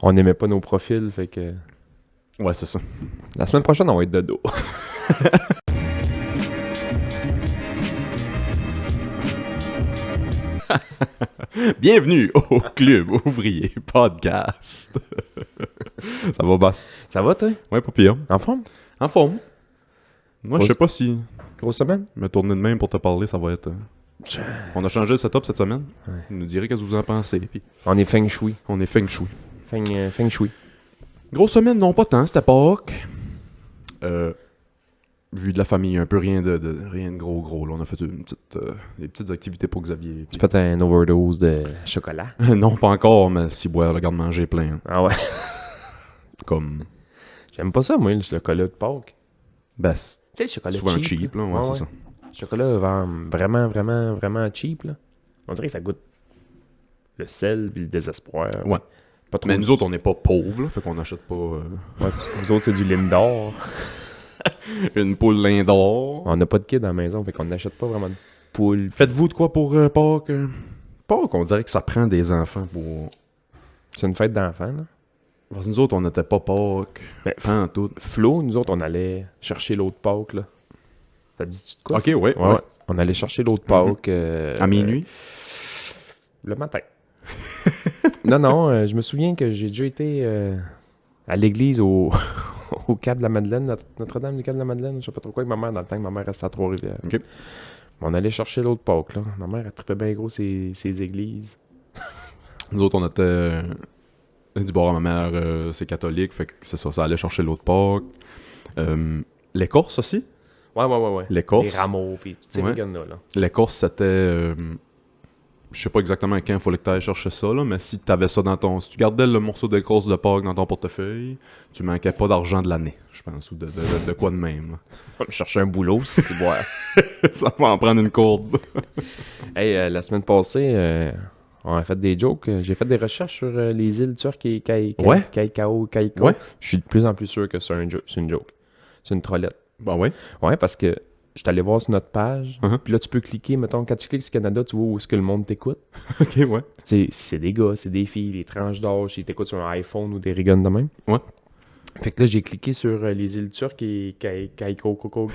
On n'aimait pas nos profils, fait que... Ouais, c'est ça. La semaine prochaine, on va être de dos. Bienvenue au Club Ouvrier Podcast. Ça va, Bass? Ça va, toi? Ouais, pas pire. En forme? En forme. Moi, je sais pas si Grosse semaine? me tourner de même pour te parler, ça va être... On a changé le setup cette semaine. Ouais. Vous nous direz qu'est-ce que vous en pensez. Puis On est feng shui. on est feng shui. Feng shui. Grosse semaine, non pas tant, c'était Pâques. Vu de la famille, un peu rien de gros. Là. On a fait des petites activités pour Xavier. Tu fais un overdose de chocolat? Non, pas encore, mais si boire, le garde-manger plein. Ah ouais? Comme... J'aime pas ça, moi, le chocolat de Pâques. Ben, Tu sais, le chocolat souvent cheap. cheap, là, ouais, c'est ça. Le chocolat vraiment cheap, là. On dirait que ça goûte le sel et le désespoir. Ouais. Pas trop. Mais nous autres, on n'est pas pauvres, là, fait qu'on n'achète pas Ouais, vous autres, c'est du Lindor. une poule Lindor. On n'a pas de kid à la maison, fait qu'on n'achète pas vraiment de poule. Faites-vous de quoi pour Pâques? Pâques, on dirait que ça prend des enfants pour... C'est une fête d'enfants, là. Parce que nous autres, on n'était pas Pâques. Mais Pas en tout. Flo, nous autres, on allait chercher l'autre Pâques, là. Ça te dit-tu de quoi? Ok, ça? ouais. On allait chercher l'autre Pâques. À minuit? Le matin. Non, je me souviens que j'ai déjà été à l'église au Cap de la Madeleine, Notre-Dame du Cap de la Madeleine, je sais pas trop quoi, avec ma mère, dans le temps que ma mère restait à Trois-Rivières. Ok. On allait chercher l'autre Pâques, là. Ma mère, elle trippait bien gros ses églises. Nous autres, on était du bord à ma mère, c'est catholique, fait que c'est ça, ça allait chercher l'autre Pâques. L'écorce aussi? Ouais. L'écorce. Les rameaux, pis toutes ces Ouais. rigoles-là, là. L'écorce, c'était... je sais pas exactement quand il fallait que tu ailles chercher ça, là, mais si t'avais ça dans ton... Si tu gardais le morceau d'écorce de Pâques dans ton portefeuille, tu manquais pas d'argent de l'année, je pense, ou de quoi de même. Là. Faut me chercher un boulot, si boire. Ça va en prendre une courbe. Hey, la semaine passée, on a fait des jokes. J'ai fait des recherches sur les îles turques et Ouais. Kaikao. Ouais. Je suis de plus en plus sûr que c'est une joke. C'est une trollette. Ben ouais. Ouais, parce que je suis allé voir sur notre page. Uh-huh. Puis là, tu peux cliquer. Mettons, quand tu cliques sur Canada, tu vois où est-ce que le monde t'écoute. Ok, ouais. C'est des gars, c'est des filles, des tranches d'âge. Ils t'écoutent sur un iPhone ou des rigoles de même. Ouais. Fait que là, j'ai cliqué sur les îles turques et Kaikokokos.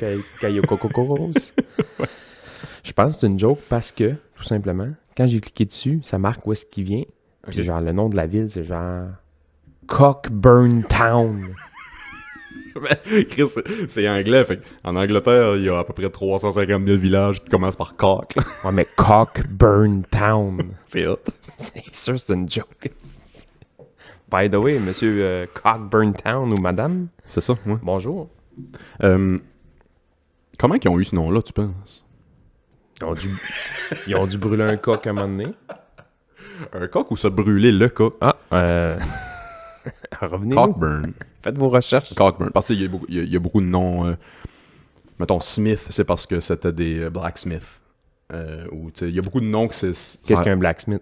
Je pense que c'est une joke parce que, tout simplement, quand j'ai cliqué dessus, ça marque où est-ce qu'il vient. Puis Ok. genre, le nom de la ville, c'est genre Cockburn Town. Chris, c'est anglais, fait en Angleterre, il y a à peu près 350 000 villages qui commencent par coq, là. Ouais, mais Cockburn Town. C'est hot. C'est sûr, c'est une joke. By the way, monsieur Cockburn Town ou madame, C'est ça, ouais. bonjour. Comment ils ont eu ce nom-là, tu penses? Ils ont dû brûler un coq à un moment donné. Un coq ou ça brûler le coq? Ah, revenez-nous. Cockburn. Faites vos recherches. Cockburn. Parce qu'il y a beaucoup de noms. Mettons, Smith, c'est parce que c'était des blacksmiths. Ou, tu sais, il y a beaucoup de noms que c'est... Qu'est-ce qu'un blacksmith?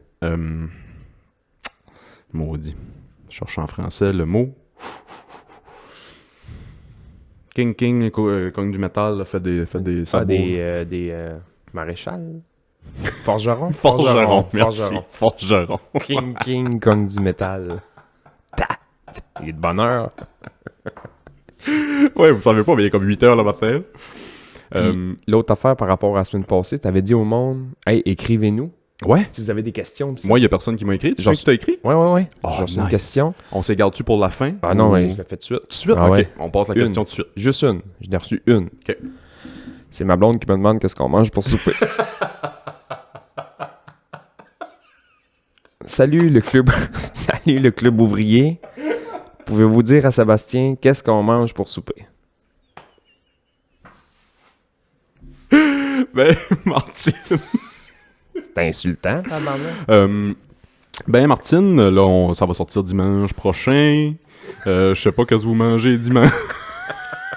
Maudit. Je cherche en français le mot. King, cogne du métal, là, fait des sabots. Des maréchals? Forgeron? Merci. Forgeron. King, cogne du métal. Il est de bonne heure. Ouais, vous savez pas, mais il est comme 8 heures le matin. L'autre affaire par rapport à la semaine passée, t'avais dit au monde, hey, écrivez-nous Ouais. si vous avez des questions. Pis ça. Moi, il y a personne qui m'a écrit. Tu sais que tu t'as écrit? Ouais. Oh, J'ai reçu une nice. question. On s'égarde-tu pour la fin? Ah non, Ou- ouais, je l'ai fait tout de suite. Tout de suite? Ah Ok, ouais. on passe la Une. question tout de suite. Juste une. J'en ai reçu une. Ok. C'est ma blonde qui me demande qu'est-ce qu'on mange pour souper. Salut le club ouvrier. Pouvez-vous dire à Sébastien qu'est-ce qu'on mange pour souper? Ben, Martine. C'est insultant, tabarnak. Ben, Martine, là, ça va sortir dimanche prochain. Je sais pas qu'est-ce que vous mangez dimanche.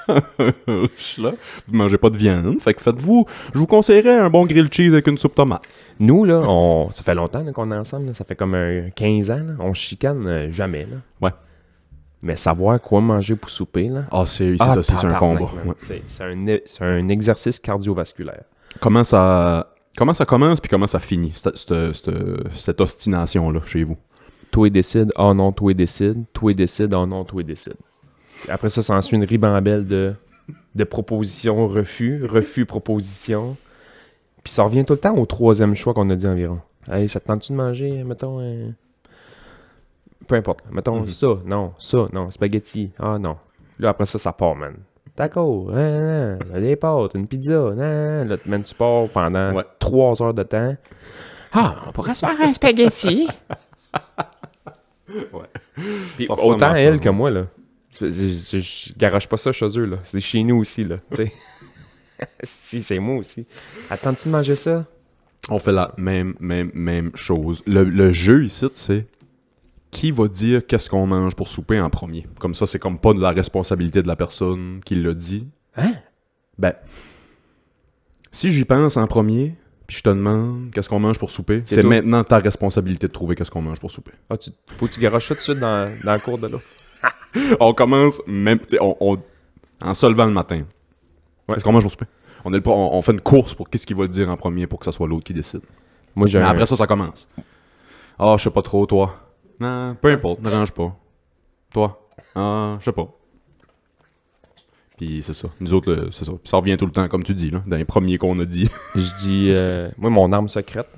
Je suis là. Vous mangez pas de viande. Fait que faites-vous... Je vous conseillerais un bon grilled cheese avec une soupe tomate. Nous, là, ça fait longtemps là, qu'on est ensemble. Là. Ça fait comme 15 ans. Là. On se chicane jamais. Là. Ouais. Mais savoir quoi manger pour souper, là. Ah, c'est un tabarnak, combat. man. Ouais. C'est un exercice cardiovasculaire. Comment ça commence puis comment ça finit, cette ostination-là, chez vous? toi décide, oh non, toi décide, oh non, toi décide. Après ça, ça ensuit une ribambelle de propositions, refus, propositions. Puis ça revient tout le temps au troisième choix qu'on a dit environ. Hey, ça te tente-tu de manger, mettons, peu importe, mettons ça, non, spaghetti, ah non. Là, après ça, ça part, man. D'accord, des pâtes, une pizza, là, man, tu pars pendant 3 heures de temps. Ah, on pourrait se faire un spaghetti. Puis autant elle que moi, là. Je garoche pas ça chez eux, là. C'est chez nous aussi, là. T'sais. Si, c'est moi aussi. Attends-tu de manger ça? On fait la même chose. Le jeu ici, c'est qui va dire qu'est-ce qu'on mange pour souper en premier. Comme ça, c'est comme pas de la responsabilité de la personne qui l'a dit. Hein? Ben, si j'y pense en premier, puis je te demande qu'est-ce qu'on mange pour souper, c'est maintenant ta responsabilité de trouver qu'est-ce qu'on mange pour souper. Ah, faut que tu garoches ça tout de suite dans le cours de l'eau. On commence même en se levant le matin. Qu'est-ce qu'on mange pour souper? On fait une course pour qu'est-ce qu'il va dire en premier pour que ce soit l'autre qui décide. Moi, Mais après ça commence. Ah, je sais pas trop, toi. Non, peu importe, ne range pas. Toi? Ah, je sais pas. Puis c'est ça. Nous autres, c'est ça. Puis ça revient tout le temps, comme tu dis, là, dans les premiers qu'on a dit. Je dis, moi, mon arme secrète.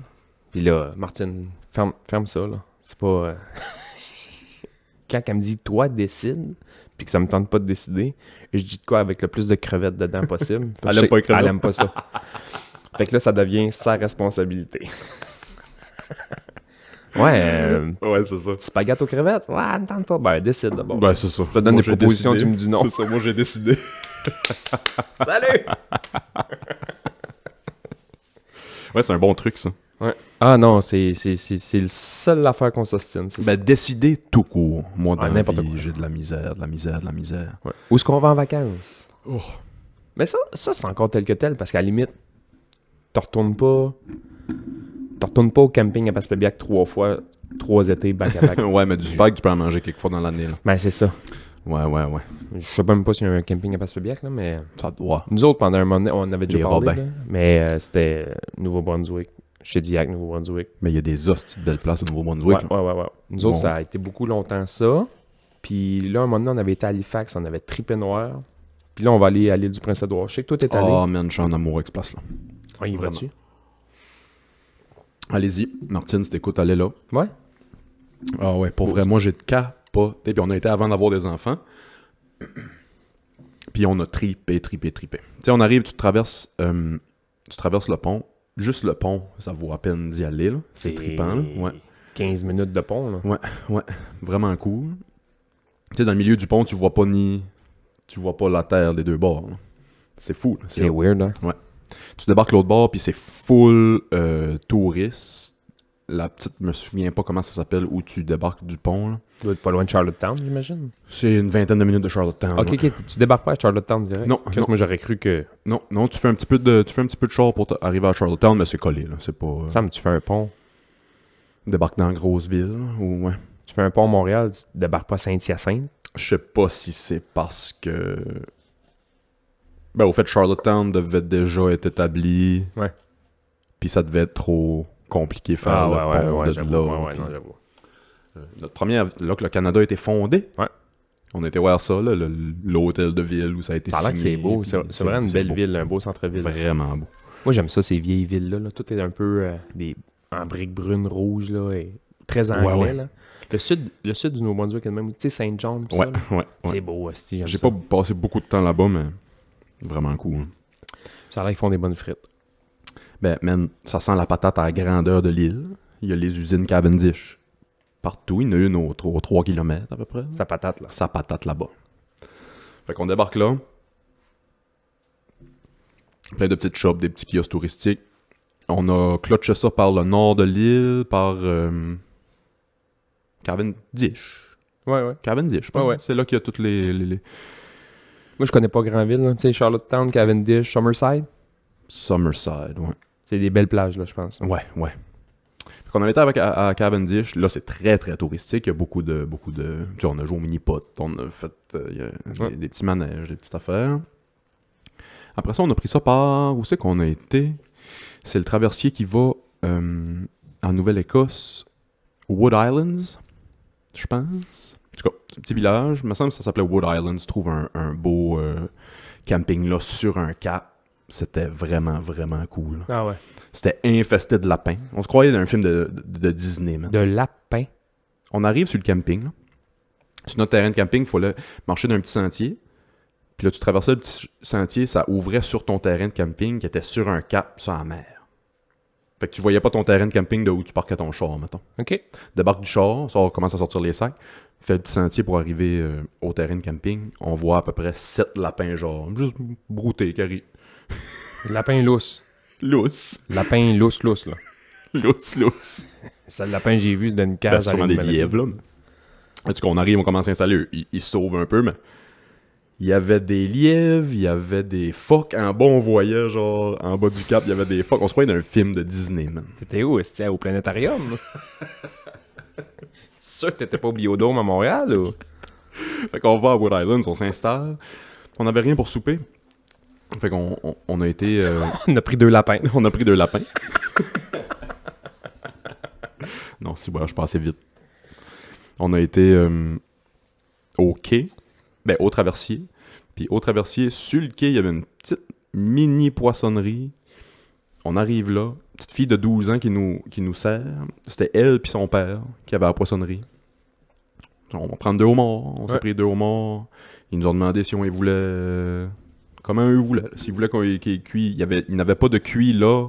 Puis là, Martine, ferme ça, là. C'est pas... Quand elle me dit, toi, décide, puis que ça me tente pas de décider, je dis de quoi avec le plus de crevettes dedans possible. Elle aime pas les crevettes. Elle aime pas ça. Fait que là, ça devient sa responsabilité. Ouais, c'est ça. spaghetti aux crevettes? Ouais, elle me tente pas. Ben, décide d'abord. Ben, c'est ça. Je te donne des propositions, tu me dis non. C'est ça, moi j'ai décidé. Salut! Ouais, c'est un bon truc, ça. Ouais. Ah non, c'est le seul affaire qu'on s'ostine. Ben, décider tout court. Moi, dans n'importe vie, quoi. j'ai de la misère. Ouais. Où est-ce qu'on va en vacances? Oh. Mais ça c'est encore tel que tel, parce qu'à la limite, t'en retournes pas au camping à Passepébiac 3 fois, 3 étés back-à-back. Ouais, mais du spag, tu peux en manger quelques fois dans l'année, là. Ben, c'est ça. Ouais. Je sais même pas s'il y a un camping à Passepébiac, là, mais... Ça doit. Nous autres, pendant un moment donné, on avait déjà Les parlé, Robins. là, mais c'était Nouveau-Brunswick. Chez Diac, Nouveau-Brunswick. Mais il y a des hosties de belles places au Nouveau-Brunswick. Ouais. Nous autres, ça a été beaucoup longtemps ça. Puis là, un moment donné, on avait été à Halifax, on avait trippé noir. Puis là, on va aller à l'île du Prince-Édouard. Je sais que toi, t'es allé. Oh man, je suis en amour avec cette place-là. On y va-tu? Allez-y, Martine, si t'écoutes, allez là. Ouais. Ah ouais, pour vrai, moi j'ai capoté. Puis on a été avant d'avoir des enfants. Puis on a trippé. Tu sais, on arrive, tu traverses le pont. Juste le pont, ça vaut à peine d'y aller, là. C'est trippant, là. Ouais. 15 minutes de pont, là. Ouais. Vraiment cool. Tu sais, dans le milieu du pont, tu vois pas la terre des deux bords, là. C'est fou, là. C'est weird, hein? Ouais. Tu débarques l'autre bord, puis c'est full touristes. La petite, je me souviens pas comment ça s'appelle, où tu débarques du pont, là. Tu dois être pas loin de Charlottetown, j'imagine. C'est une 20aine de minutes de Charlottetown. Ok, tu débarques pas à Charlottetown direct? Non. Moi, j'aurais cru que... Non, tu fais un petit peu de char pour arriver à Charlottetown, mais c'est collé, là. C'est pas... Sam, tu fais un pont. Débarque dans la grosse ville, là, ou ouais. Tu fais un pont à Montréal, tu débarques pas à Saint-Hyacinthe? Je sais pas si c'est parce que... Ben, au fait, Charlottetown devait déjà être établi. Ouais. Puis ça devait être trop compliqué faire le pont de j'avoue. là. Ouais, non, j'avoue. Notre première... Là que le Canada a été fondé. Ouais. On était voir ça, là, l'hôtel de ville où ça a été Ça a l'air que c'est signé, beau. puis C'est vraiment une belle beau. ville, un beau centre-ville. Vraiment beau. Moi, j'aime ça, ces vieilles villes-là. Là. Tout est un peu en briques brunes, rouges, là, et très anglais. Ouais. Là. Le sud du Nouveau-Brunswick, même, tu sais, Saint John, pis ça, là. Ouais. C'est beau, aussi, j'aime J'ai ça. pas passé beaucoup de temps là-bas, mais vraiment cool. Hein. Ça a l'air qu'ils font des bonnes frites. Ben, man, ça sent la patate à la grandeur de l'île. Il y a les usines Cavendish partout. Il y en a une aux 3 km à peu près. Ça patate, là. Ça patate là-bas. Fait qu'on débarque là. Plein de petites shops, des petits kiosques touristiques. On a clutché ça par le nord de l'île, par Cavendish. Ouais. Cavendish, je pense. Ouais. C'est là qu'il y a toutes les... Moi, je connais pas Grandville, là. Tu sais, Charlottetown, Cavendish, Summerside. Summerside, ouais. C'est des belles plages, là, je pense. Ouais. Fait qu'on avait été à Cavendish. Là, c'est très, très touristique. Il y a beaucoup de... Tu sais, on a joué au mini-pot. On a fait des petits manèges, des petites affaires. Après ça, on a pris ça par... Où c'est qu'on a été? C'est le traversier qui va en Nouvelle-Écosse, Wood Islands. je pense. En tout cas, c'est un petit village. Il me semble que ça s'appelait Wood Island. Tu trouves un beau camping là sur un cap. C'était vraiment, vraiment cool. Ah ouais. C'était infesté de lapins. On se croyait dans un film de Disney, man. De lapin. On arrive sur le camping, là. Sur notre terrain de camping, il fallait marcher d'un petit sentier. Puis là, tu traversais le petit sentier, ça ouvrait sur ton terrain de camping qui était sur un cap sur la mer. Fait que tu voyais pas ton terrain de camping de où tu parquais ton char, mettons. OK. Débarque du char, ça commence à sortir les sacs. Fait le petit sentier pour arriver au terrain de camping. On voit à peu près 7 lapins, genre, juste broutés, carrés. Lapin lousse. Lousse. Lapin lousse, là. Lousse. C'est le lapin que j'ai vu, c'est dans une Ben, cage. c'est sûrement des lièvres, là. En tout cas, on arrive, on commence à s'installer. Ils se sauvent un peu, mais... Il y avait des lièvres, il y avait des phoques. En bas, on voyait, genre, en bas du cap, il y avait des phoques. On se croyait dans un film de Disney, man. T'étais où? C'était au planétarium? C'est sûr que t'étais pas au Biodôme à Montréal, ou? Fait qu'on va à Wood Island, on s'installe. On avait rien pour souper. Fait qu'on on a été... On a pris 2 lapins. on a pris 2 lapins. Non, si, voilà, je passais vite. On a été au quai. Ben, au traversier. Puis au traversier, sur le quai, il y avait une petite mini poissonnerie. On arrive là. Petite fille de 12 ans qui nous sert. C'était elle puis son père qui avait la poissonnerie. On va prendre 2 homards. On s'est pris 2 homards. Ils nous ont demandé si on les voulait... comment eux voulaient. S'ils voulaient qu'ils cuit. Il n'avait pas de cuit là,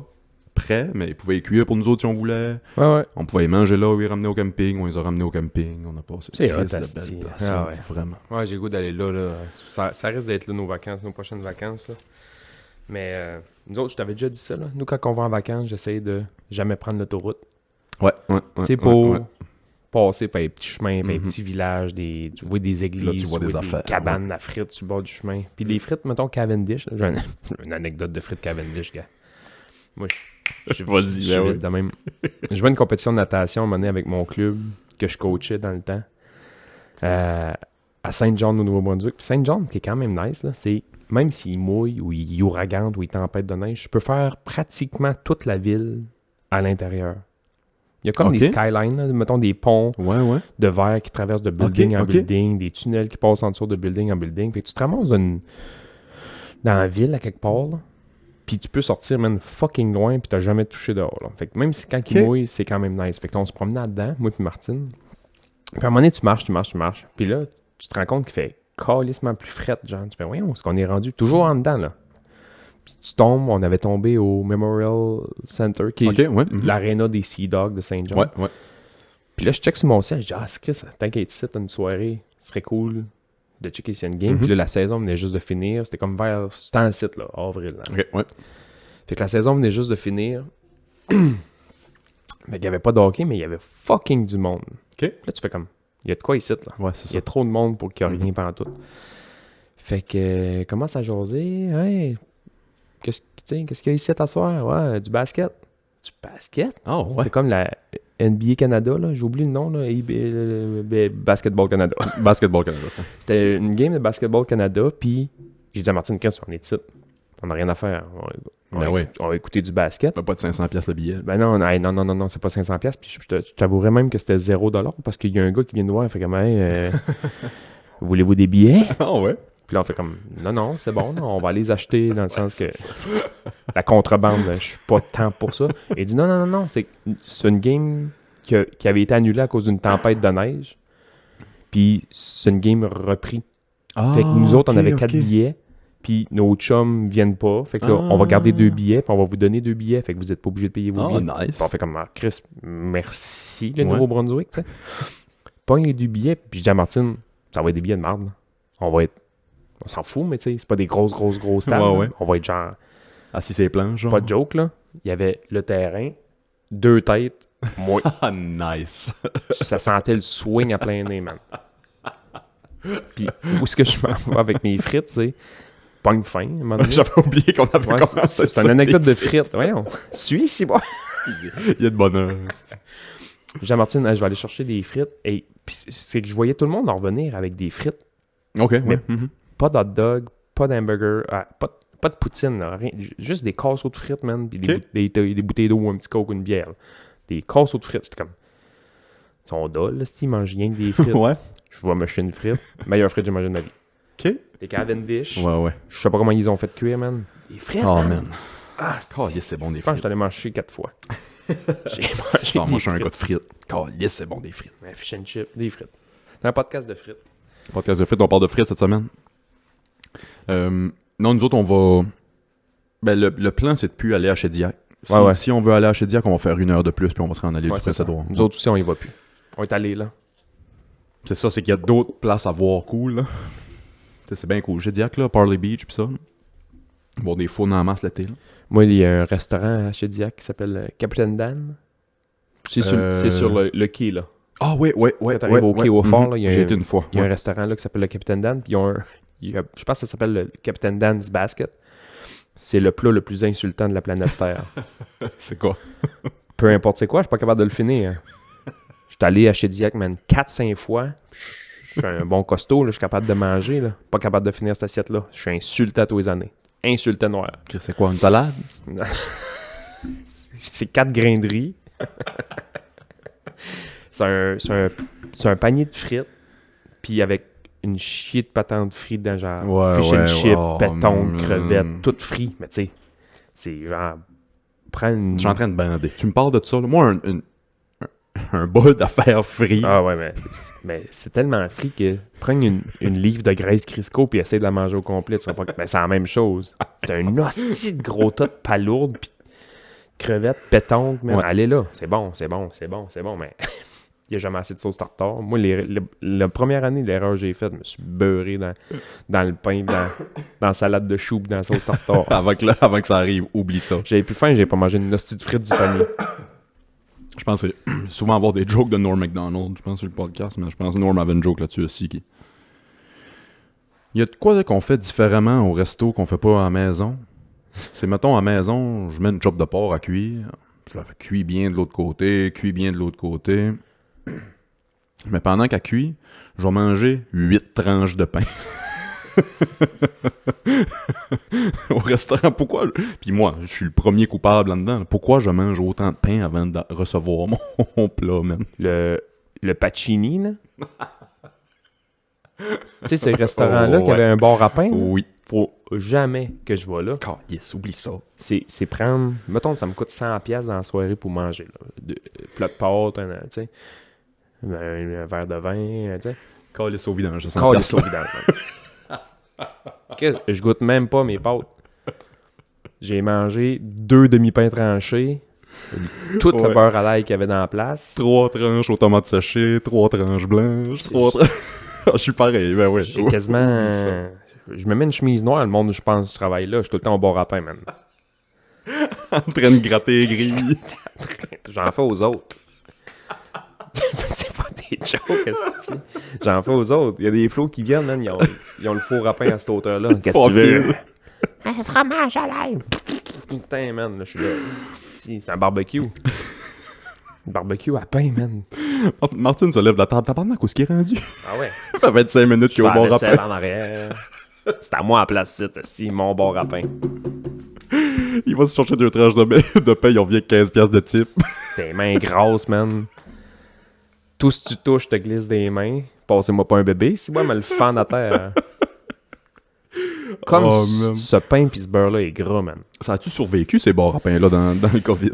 prêt, mais ils pouvaient les cuire pour nous autres si on voulait. Ouais. On pouvait les manger là ou les ramener au camping. On les a ramenés au camping. On a passé C'est une hot, crise de asti. belle place. Ah ouais. Vraiment. Ouais, j'ai le goût d'aller là. Ça risque d'être là nos vacances, nos prochaines vacances. Là. Mais nous autres, je t'avais déjà dit ça. Là. Nous, quand on va en vacances, j'essaie de jamais prendre l'autoroute. Ouais. Tu sais, pour passer par les petits chemins, par les petits villages, tu vois des églises, Là, tu vois des affaires, cabanes à frites sur le bord du chemin. Puis les frites, mettons, Cavendish. Là, j'ai une anecdote de frites Cavendish, gars. Moi, Vas-y, ben oui. de même. Je vois une compétition de natation à un moment donné avec mon club que je coachais dans le temps à Saint-John au Nouveau-Brunswick. Puis Saint-John, qui est quand même nice, là, c'est même s'il mouille ou il ouragante ou il tempête de neige, je peux faire pratiquement toute la ville à l'intérieur. Il y a comme des skylines, là, mettons des ponts de verre qui traversent de building en building, des tunnels qui passent en dessous de building en building. Fait que tu te ramasses dans la ville à quelque part, là, puis tu peux sortir même fucking loin puis t'as jamais touché dehors. Là. Fait que même si quand il mouille, c'est quand même nice. Fait que là, on se promenait là-dedans, moi et Martine. Puis à un moment donné, tu marches. Puis là, tu te rends compte qu'il fait calissement plus fret, genre. Tu fais, voyons, est-ce qu'on est rendu toujours en dedans, là? Puis tu tombes, on avait tombé au Memorial Center, qui est l'aréna des Sea Dogs de Saint-John. Ouais. Puis là, je check sur mon site, je dis, Chris, t'inquiète, ici, t'as une soirée, ce serait cool de checker s'il y a une game. Puis là, la saison venait juste de finir, c'était comme vers, c'était en site, là, avril. Là. Fait que la saison venait juste de finir. Fait qu'il n'y avait pas de hockey, mais il y avait fucking du monde. Là, tu fais comme, il y a de quoi ici, là. Ouais, c'est ça. Il y a trop de monde pour qu'il n'y ait rien pendant tout. Fait que, commence à jaser, hey, qu'est-ce qu'il y a ici à t'asseoir? Ouais, du basket. Du basket? Oh, C'était comme la NBA Canada, là. J'ai oublié le nom, là. Basketball Canada. Basketball Canada, tiens. C'était une game de Basketball Canada, puis j'ai dit à Martine, qu'est-ce qu'on est de site? On n'a rien à faire. On va écouter du basket. Pas de 500$ le billet. Ben non, c'est pas 500$. Puis je t'avouerais même que c'était $0 parce qu'il y a un gars qui vient de voir, il fait comme, hey, voulez-vous des billets? Ah ouais? Puis là, on fait comme, non, c'est bon, on va les acheter dans le sens que la contrebande, je suis pas tant pour ça. Et il dit, non, c'est une game qui avait été annulée à cause d'une tempête de neige. Puis c'est une game repris. Fait que nous autres, on avait 4 billets, puis nos chums viennent pas. Fait que là, on va garder 2 billets, puis on va vous donner 2 billets. Fait que vous êtes pas obligés de payer vos billets. Nice. Puis on fait comme, Chris, merci, le Nouveau-Brunswick, tu sais. Pogne les 2 billets, puis je dis à Martine, ça va être des billets de merde. On s'en fout, mais tu sais, c'est pas des grosses tables. On va être genre... Assis sur les planches, genre. Pas de joke, là. Il y avait le terrain, 2 têtes, moi. Nice. Ça sentait le swing à plein nez, man. Puis où est-ce que je m'en vais avec mes frites, tu sais? Pogne fin, J'avais oublié qu'on avait commencé. C'est une anecdote de frites. Voyons, suis ici, moi. Il y a de bonheur. Jean-Martin, je vais aller chercher des frites. Et puis c'est que je voyais tout le monde en revenir avec des frites. OK, mais pas d'hot dog, pas d'hamburger, pas de poutine, là, rien, juste des casseaux de frites, man, puis des bouteilles d'eau ou un petit coke ou une bière. Là. Des casseaux de frites, c'était comme... Ils sont dol, là, s'ils mangent rien que des frites. Ouais. Je vais m'acheter une frite. Meilleure frite que j'ai mangée de ma vie. OK. Des Cavendish. Ouais. Je sais pas comment ils ont fait cuire, man. Des frites, Oh, man. man. Ah, Calisse, c'est bon des je pense que frites. je suis allé manger 4 fois. J'ai mangé Non, des moi, je suis un gars frites. de frites. Calisse, c'est bon des frites. Ouais, fish and chips, des frites. C'est un podcast de frites. Podcast de frites, on parle de frites cette semaine. Non, nous autres, on va... Ben, le plan, c'est de plus aller à Chédiac. Si on veut aller à Chédiac, on va faire 1 heure de plus, puis on va se rendre à l'île Ouais, du c'est ça. Prince-Édouard. Nous autres aussi, on y va plus. On est allés là. C'est ça, c'est qu'il y a d'autres places à voir cool, là. T'sais, c'est bien cool. Chédiac, là, Parley Beach, pis ça. Bon, des faunes en masse l'été, là. Moi, il y a un restaurant à Chédiac qui s'appelle Captain Dan. C'est sur le quai, là. Ah, ouais. Quand t'arrives au quai au fort, là, il y a J'ai un- été une fois. Il y a un ouais. restaurant là qui s'appelle le Captain Dan. Puis je pense que ça s'appelle le Captain Dan's Basket. C'est le plat le plus insultant de la planète Terre. C'est quoi? Peu importe c'est quoi, je suis pas capable de le finir. Je suis allé à Chédiac, man, 4-5 fois. Je suis un bon costaud, là, je suis capable de manger. Là. Pas capable de finir cette assiette-là. Je suis insulté à tous les années. Insulté noir. C'est quoi, une salade? C'est 4 grains de riz. c'est un panier de frites. Puis avec une chier de patente frites dans genre Ouais, fish ouais, and chips, oh, pétanque, crevettes, tout frit. Mais tu sais, c'est genre... Prends une... Je suis en train de bander. Tu me parles de ça, là? Moi, un bol d'affaires frites. Ah ouais, mais c'est tellement frit que prendre une livre de graisse Crisco puis essayer de la manger au complet, tu seras pas... Ben, c'est la même chose. C'est un hostie de gros tas de palourdes puis crevettes, pétanque, mais Ouais. allez là. C'est bon, mais il n'y a jamais assez de sauce tartare. Moi, la première année, l'erreur que j'ai faite, je me suis beurré dans le pain, dans la salade de choux puis dans la sauce tartare. Avant que ça arrive, oublie ça. J'avais plus faim, j'ai pas mangé une hostie de frites du panier. Je pense que c'est souvent avoir des jokes de Norm Macdonald, je pense, sur le podcast, mais je pense que Norm avait une joke là-dessus aussi. Il y a de quoi là, qu'on fait différemment au resto qu'on fait pas à la maison. C'est, mettons, à la maison, je mets une chop de porc à cuire. Je la cuis bien de l'autre côté, Mais pendant qu'elle cuit, je vais manger 8 tranches de pain. Au restaurant, pourquoi? Puis moi, je suis le premier coupable là-dedans. Pourquoi je mange autant de pain avant de recevoir mon plat, man? Le Pacini, là. Tu sais, ce restaurant-là qui ouais. avait un bar à pain, là, Oui. faut jamais que je vais là. Yes, oublie ça. C'est prendre... Mettons, ça me coûte 100$ dans la soirée pour manger, là. Plat de pâtes, tu sais. Un verre de vin, tu sais. Calisse au vidange. Calisse au vidange, man. Je goûte même pas mes pâtes. J'ai mangé 2 demi-pains tranchés, tout le Ouais. beurre à l'ail qu'il y avait dans la place. 3 tranches aux tomates séchées, 3 tranches blanches, 3 tranches... Je suis pareil, ben ouais. J'ai quasiment... Je me mets une chemise noire, le monde, je pense, je travaille là. Je suis tout le temps au bar à pain, man. En train de gratter les grilles. J'en fais aux autres. C'est pas des jokes, esti. J'en fais aux autres. Il y a des flots qui viennent, man. Ils ont le four à pain à cette hauteur-là. Qu'est-ce que tu veux? Un fromage à l'ail. Putain, man. Là, je suis là. Si, c'est un barbecue. Un barbecue à pain, man. Martine se lève de la table. T'as pas où est-ce qu'il est rendu? Ah ouais. Ça fait 25 minutes qu'il est au Je fais la bord à vaisselle pain. en arrière. C'est à moi à place site, esti, mon bar à pain. Il va se chercher 2 tranches de pain, il revient avec 15$ de type. Tes mains grasses, man. Tout ce que tu touches te glisse des mains. Passez-moi pas un bébé, si moi, me le fend à terre. Comme Oh, man. ce pain pis ce beurre-là est gras, man. Ça a-tu survécu ces bars à pain-là dans le COVID?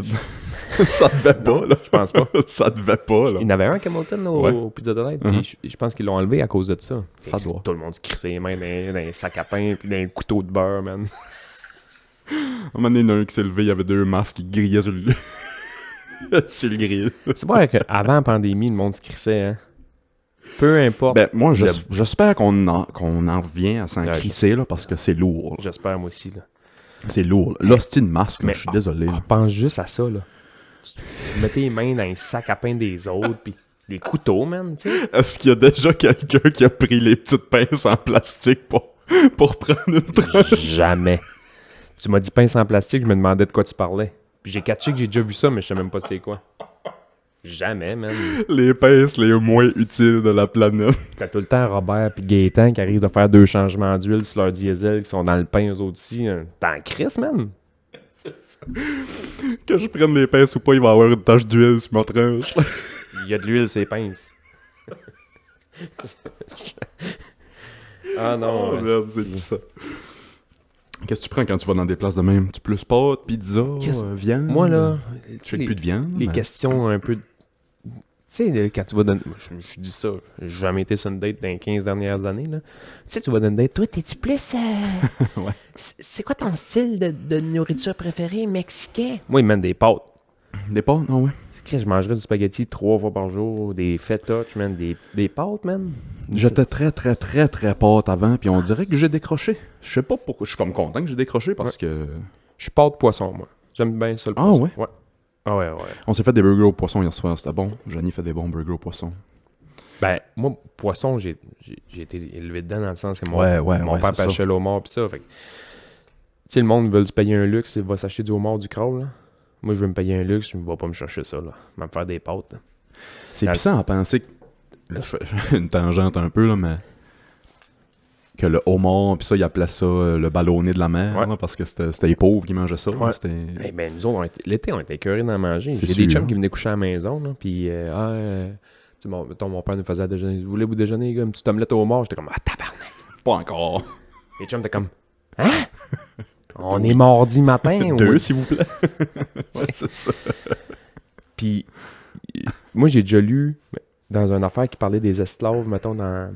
Ça devait pas, là. Je pense pas. Ça devait pas, là. Il y en avait un à Hamilton là, Ouais. au Pizza Delight, puis je pense qu'ils l'ont enlevé à cause de ça. Ça doit. Tout le monde se crissait les mains dans un sac à pain puis dans un couteau de beurre, man. À un moment donné, il y en a un qui s'est levé, il y avait 2 masques qui grillaient sur le... sur le grill. C'est vrai qu'avant la pandémie, le monde se crissait, hein. Peu importe. Ben, moi, j'espère qu'on en revient à s'en Ouais, crisser, là, parce que c'est lourd. Là. J'espère, moi aussi, là. C'est lourd. Là. L'hostie de masque, là, Mais- je suis désolé. là. Pense juste à ça, là. Tu mettais les mains dans les sacs à pain des autres, puis des couteaux, man, tu sais. Est-ce qu'il y a déjà quelqu'un qui a pris les petites pinces en plastique pour prendre une tranche? Jamais. Tu m'as dit pince en plastique, je me demandais de quoi tu parlais. Puis j'ai catché que j'ai déjà vu ça, mais je sais même pas c'est quoi. Jamais, man. Les pinces les moins utiles de la planète. T'as tout le temps Robert puis Gaétan qui arrivent de faire 2 changements d'huile sur leur diesel qui sont dans le pain, eux autres aussi. T'es en crise, man. Que je prenne les pinces ou pas, il va y avoir une tache d'huile sur ma tranche. il y a de l'huile sur les pinces. Ah non, Oh, merde, c'est ça. Qu'est-ce que tu prends quand tu vas dans des places de même? Tu plus pâtes, pizza, viande? Moi, là, Tu fais plus de viande? les mais- questions un peu... Tu sais, quand tu vas dans... Je dis ça, j'ai jamais été sur une date dans les 15 dernières années, là. Tu sais, tu vas dans une date, toi, t'es-tu plus... Ouais. C'est quoi ton style de nourriture préférée mexicain? Moi, ils mettent des pâtes. Des pâtes? Non, ouais. Je mangerais du spaghetti 3 fois par jour, des feta, man, des pâtes, man. J'étais très pâte avant, puis on dirait que j'ai décroché. Je sais pas pourquoi. Je suis comme content que j'ai décroché parce que... Je suis pâte poisson, moi. J'aime bien ça, le Ah, poisson. ouais? Ah ouais. On s'est fait des burgers au poisson hier soir, c'était bon. Janie fait des bons burgers au poisson. Ben, moi, poisson, j'ai été élevé dedans dans le sens que mon père c'est pêchait le homard pis ça. Fait que, tu sais, le monde veut se payer un luxe, il va s'acheter du homard, du crawl, là. Moi, je veux me payer un luxe, je ne vais pas me chercher ça, là. Je vais me faire des pâtes, là. C'est Dans puissant à penser que... Là, je fais une tangente un peu, là, mais... Que le homard, pis ça, ils appelaient ça le ballonné de la mer, Ouais. là, parce que c'était les pauvres qui mangeaient ça. Ouais. C'était... Eh ben, nous autres, l'été, on était écœurés d'en manger. C'est J'ai des sûr. chums qui venaient coucher à la maison, là, pis tu sais, mon père nous faisait à déjeuner. Vous voulez-vous déjeuner, les gars, une petite omelette au homard? J'étais comme, ah, tabarnak! Pas encore. Les chums étaient comme, hein? On est mardi matin? Deux, ou... s'il vous plaît. Ouais, c'est ça. Puis, moi, j'ai déjà lu dans une affaire qui parlait des esclaves, mettons, dans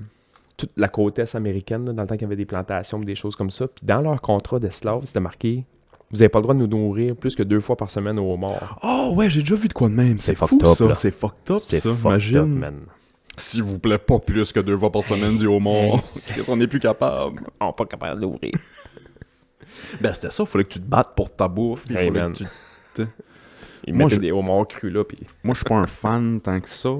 toute la côte est américaine, là, dans le temps qu'il y avait des plantations, des choses comme ça. Puis, dans leur contrat d'esclaves, c'était marqué vous n'avez pas le droit de nous nourrir plus que 2 fois par semaine au homard. Oh, ouais, j'ai déjà vu de quoi de même. C'est fou, fucked up, ça. là. C'est fucked up, C'est ça. fucked Imagine. up, man. S'il vous plaît, pas plus que 2 fois par semaine du homard. On n'est plus capable. On n'est pas capable de l'ouvrir. Ben, c'était ça. Fallait que tu te battes pour ta bouffe. Puis Hey, fallait man. que tu... Ils Moi, mettaient je- des homards crus là, puis Moi, je suis pas un fan tant que ça.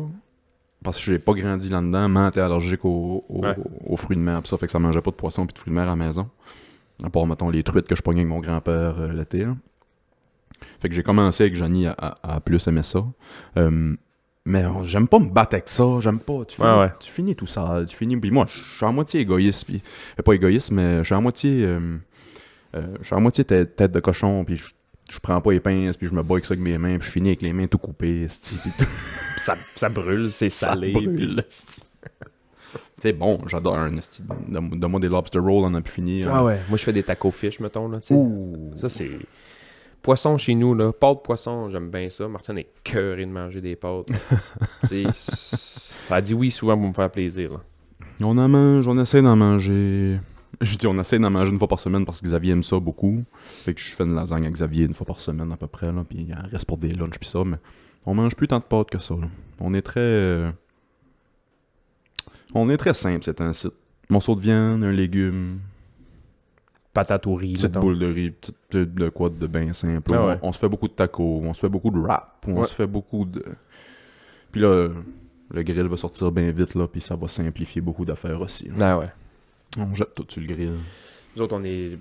Parce que j'ai pas grandi là-dedans. Maman était allergique Ouais. aux fruits de mer. Pis ça fait que ça mangeait pas de poisson puis de fruits de mer à la maison. À part, mettons, les truites que je pognais avec mon grand-père l'été. Là. Fait que j'ai commencé avec Johnny à plus aimer ça. Mais j'aime pas me battre avec ça. J'aime pas. Ouais. Tu finis tout sale. Tu finis... Puis moi, je suis à moitié égoïste. Puis... Pas égoïste, mais je suis à moitié... je suis à moitié tête de cochon. Puis je prends pas les pinces. Puis je me bats avec ça avec mes mains. Puis je finis avec les mains tout coupées. Puis ça brûle, c'est salé. brûle, c'est bon, j'adore un esti. Donne-moi des lobster rolls, on a pu finir. Ah ouais, moi je fais des tacos fish, mettons, là, tu sais. Ouh. Ça, c'est... Poisson chez nous, là. Pâtes poisson, j'aime bien ça. Martine est cœurée de manger des pâtes. Tu sais, elle dit oui souvent pour me faire plaisir, là. On en mange, on essaie d'en manger. Je dis on essaie d'en manger une fois par semaine parce que Xavier aime ça beaucoup. Fait que je fais une lasagne à Xavier une fois par semaine à peu près, là. Puis il en reste pour des lunchs pis ça, mais on mange plus tant de pâtes que ça, là. On est très simple, c'est un site. Morceau de viande, un légume, Patate au riz, petite mettons. boule de riz, petite de quoi de bien simple. Ah ouais. On se fait beaucoup de tacos, on se fait beaucoup de wrap, on Ouais. se fait beaucoup de... Puis là, le grill va sortir bien vite, là, puis ça va simplifier beaucoup d'affaires aussi. Là. Ah ouais. On jette tout sur le grill. Nous autres, on est... Tu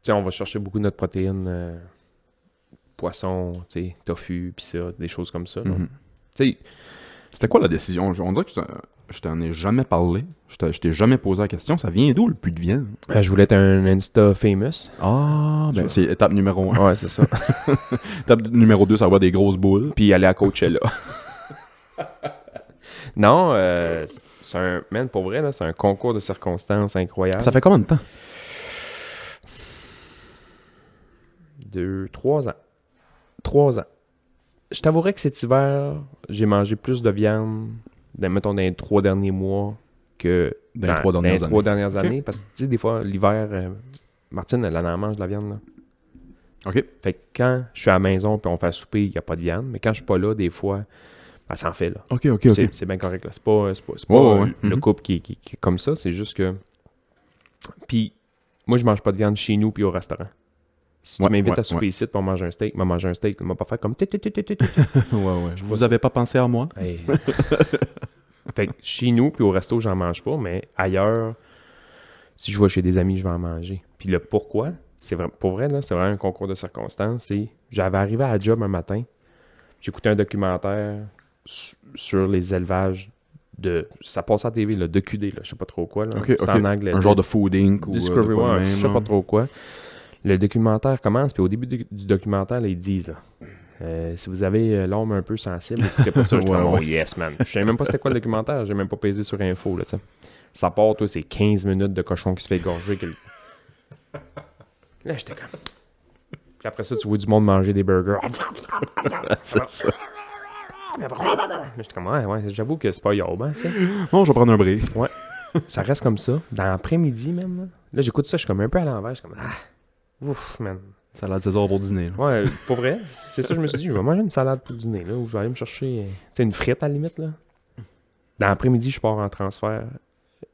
sais, on va chercher beaucoup notre protéine. Poisson, tu sais, tofu, pis ça, des choses comme ça. là. Mhm. Tu sais, C'était quoi la décision? On dirait que je t'en ai jamais parlé. Je t'ai jamais posé la question. Ça vient d'où, le plus de viande? je voulais être un Insta famous. Ah, ben c'est étape numéro 1. Ouais, c'est ça. Étape numéro 2, ça va avoir des grosses boules. Puis aller à Coachella. Non, c'est un... Man, pour vrai, là, c'est un concours de circonstances incroyable. Ça fait combien de temps? 3 ans. 3 ans. Je t'avouerais que cet hiver, j'ai mangé plus de viande, mettons, dans les 3 derniers mois que Dans les 3 dernières les années. 3 dernières Ok. années. Parce que, tu sais, des fois, l'hiver, Martine, elle en mange de la viande, là. OK. Fait que quand je suis à la maison puis on fait à souper, il n'y a pas de viande. Mais quand je suis pas là, des fois, elle s'en fait, là. OK. C'est bien correct, là. C'est pas Ouais. le Mhm. couple qui est comme ça. C'est juste que... Puis, moi, je mange pas de viande chez nous puis au restaurant. Si Ouais, tu m'invites ouais, à souper ici pour manger un steak, m'a manger un steak, tu m'as pas fait comme... ouais. Vous avez pas pensé à moi? Hey. Fait que chez nous, puis au resto, j'en mange pas, mais ailleurs, si je vais chez des amis, je vais en manger. Puis le pourquoi, c'est vrai, pour vrai, là, c'est vraiment un concours de circonstances. J'avais arrivé à la job un matin, j'écoutais un documentaire sur les élevages de... Ça passe à la TV, là, de QD, là, je sais pas trop quoi. Là. OK, C'est OK. en anglais. Un genre de Food Inc. ou Discovery de quoi de One, même, je sais là. pas trop quoi. Le documentaire commence, puis au début du documentaire, là, ils disent, là, Si vous avez l'âme un peu sensible, écoutez pas ça. Je Ouais, oh ouais. yes, man. Je savais même pas c'était quoi le documentaire. J'ai même pas pesé sur info, là, tu sais. Ça part, toi, c'est 15 minutes de cochon qui se fait égorger. Là, j'étais comme... Puis après ça, tu vois du monde manger des burgers. C'est ça. Là, j'étais comme, ouais, j'avoue que c'est pas yob, hein, tu sais. Bon, je vais prendre un break. Ça reste comme ça. Dans l'après-midi, même, là, j'écoute ça, je suis comme un peu à l'envers. Je suis comme, ouf, man. Salade César pour dîner. Là. Ouais, pour vrai, c'est ça, je me suis dit, je vais manger une salade pour le dîner, là, ou je vais aller me chercher, tu sais, une frite à la limite, là. Dans l'après-midi, je pars en transfert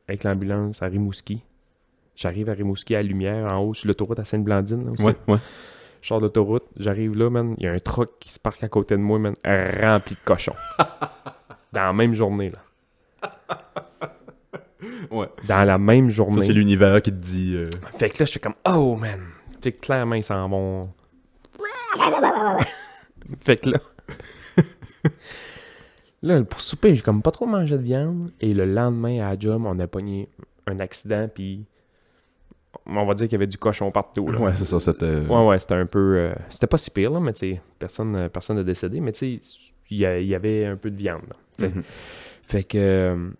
avec l'ambulance à Rimouski. J'arrive à Rimouski à Lumière, en haut, sur l'autoroute à Sainte-Blandine, là, aussi. Ouais. Je sors de l'autoroute, j'arrive là, man, il y a un truck qui se parque à côté de moi, man, rempli de cochons. Dans la même journée, là. Ouais. Dans la même Ça, journée. c'est l'univers qui te dit... Fait que là, je suis comme, oh, man. Tu sais, clairement, ils s'en vont. Fait que là... Là, pour souper, j'ai comme pas trop mangé de viande. Et le lendemain, à la job, on a pogné un accident, puis on va dire qu'il y avait du cochon partout. Là. Ouais, c'est ça, c'était... Ouais, c'était un peu... c'était pas si pire, là, mais tu sais, personne n'a décédé, mais tu sais, il y avait un peu de viande. Là, tu sais. Mhm. Fait que...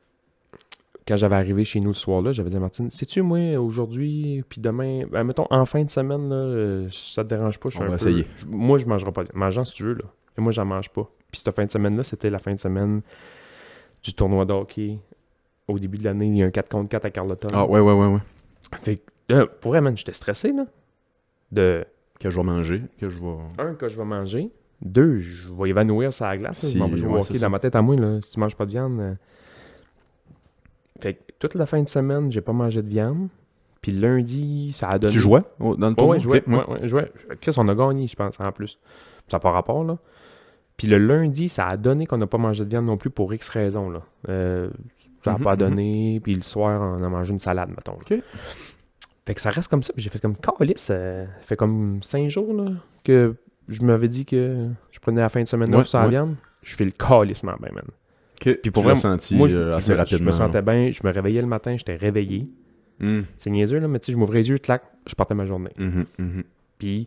quand j'avais arrivé chez nous ce soir-là, j'avais dit à Martine, sais-tu, moi, aujourd'hui, puis demain, ben, mettons, en fin de semaine, là, ça te dérange pas, je suis On un va peu... essayer. Moi, je mangerai pas. Mange-en si tu veux, là. Et moi, j'en mange pas. Puis cette fin de semaine-là, c'était la fin de semaine du tournoi de hockey. Au début de l'année, il y a un 4 contre 4 à Carleton. Ah, ouais. Fait que, là, pour vrai, man, j'étais stressé, là. De, Que je vais manger, que je vais... un, que je vais manger. Deux, je vais évanouir sur la glace. Là. Si, Je m'en vais jouer au ouais, hockey c'est dans ça. ma tête à moi, là. Si tu manges pas de viande... Fait que toute la fin de semaine, j'ai pas mangé de viande. Puis lundi, ça a donné... Tu jouais dans le tournoi? Ouais, je jouais. Ok, ouais. Ouais, je jouais. Chris, on a gagné, je pense, en plus. Ça n'a pas rapport, là. Puis le lundi, ça a donné qu'on n'a pas mangé de viande non plus pour X raisons, là. Ça n'a Mhm, pas donné. Puis le soir, on a mangé une salade, mettons. Là. Ok. Fait que ça reste comme ça. Puis j'ai fait comme calice. Ça fait comme 5 jours, là, que je m'avais dit que je prenais la fin de semaine Ouais, off sans la ouais. viande. Je fais le calissement bien, man. Ok. Puis pour Tu l'as vrai, senti moi, assez rapidement. je me sentais bien. Je me réveillais le matin, j'étais réveillé. Mhm, C'est niaiseux, là, mais tu sais, je m'ouvrais les yeux, clac, je partais ma journée. mhm. Puis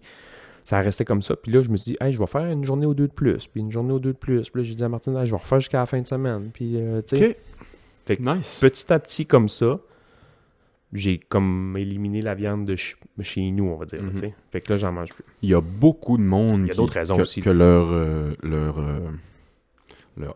ça restait comme ça. Puis là, je me suis dit, hey, je vais faire une journée ou deux de plus. Puis une journée ou deux de plus. Puis là, j'ai dit à Martine, hey, je vais refaire jusqu'à la fin de semaine. Puis, tu sais, Ok. Fait que Nice. petit à petit, comme ça, j'ai comme éliminé la viande de chez nous, on va dire. Là, Mhm. tu sais. Fait que là, j'en mange plus. Il y a beaucoup de monde Il y a d'autres raisons que, aussi. que leur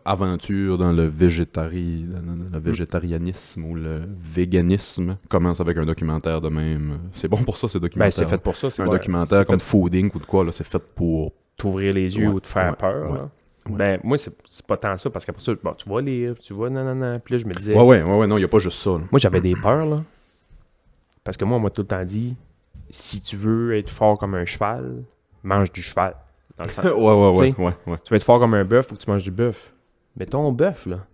aventure dans le dans le végétarianisme ou le véganisme commence avec un documentaire de même. C'est bon pour ça, ces documentaires. Ben, c'est fait pour ça. C'est un pas- documentaire c'est comme fait Food Inc. ou de quoi, là, c'est fait pour... t'ouvrir les yeux Ouais, ou te faire ouais, peur. ouais, là. ouais. Ben, moi, c'est pas tant ça, parce qu'après ça, bon, tu vas lire, tu vas nanana. Puis là, je me disais, Ouais, non, il n'y a pas juste ça. Là. moi, j'avais des peurs, là. Parce que moi, on m'a tout le temps dit, si tu veux être fort comme un cheval, mange du cheval. Dans le sens. ouais. Tu veux être fort comme un bœuf, faut que tu manges du bœuf. Mais ton bœuf, là,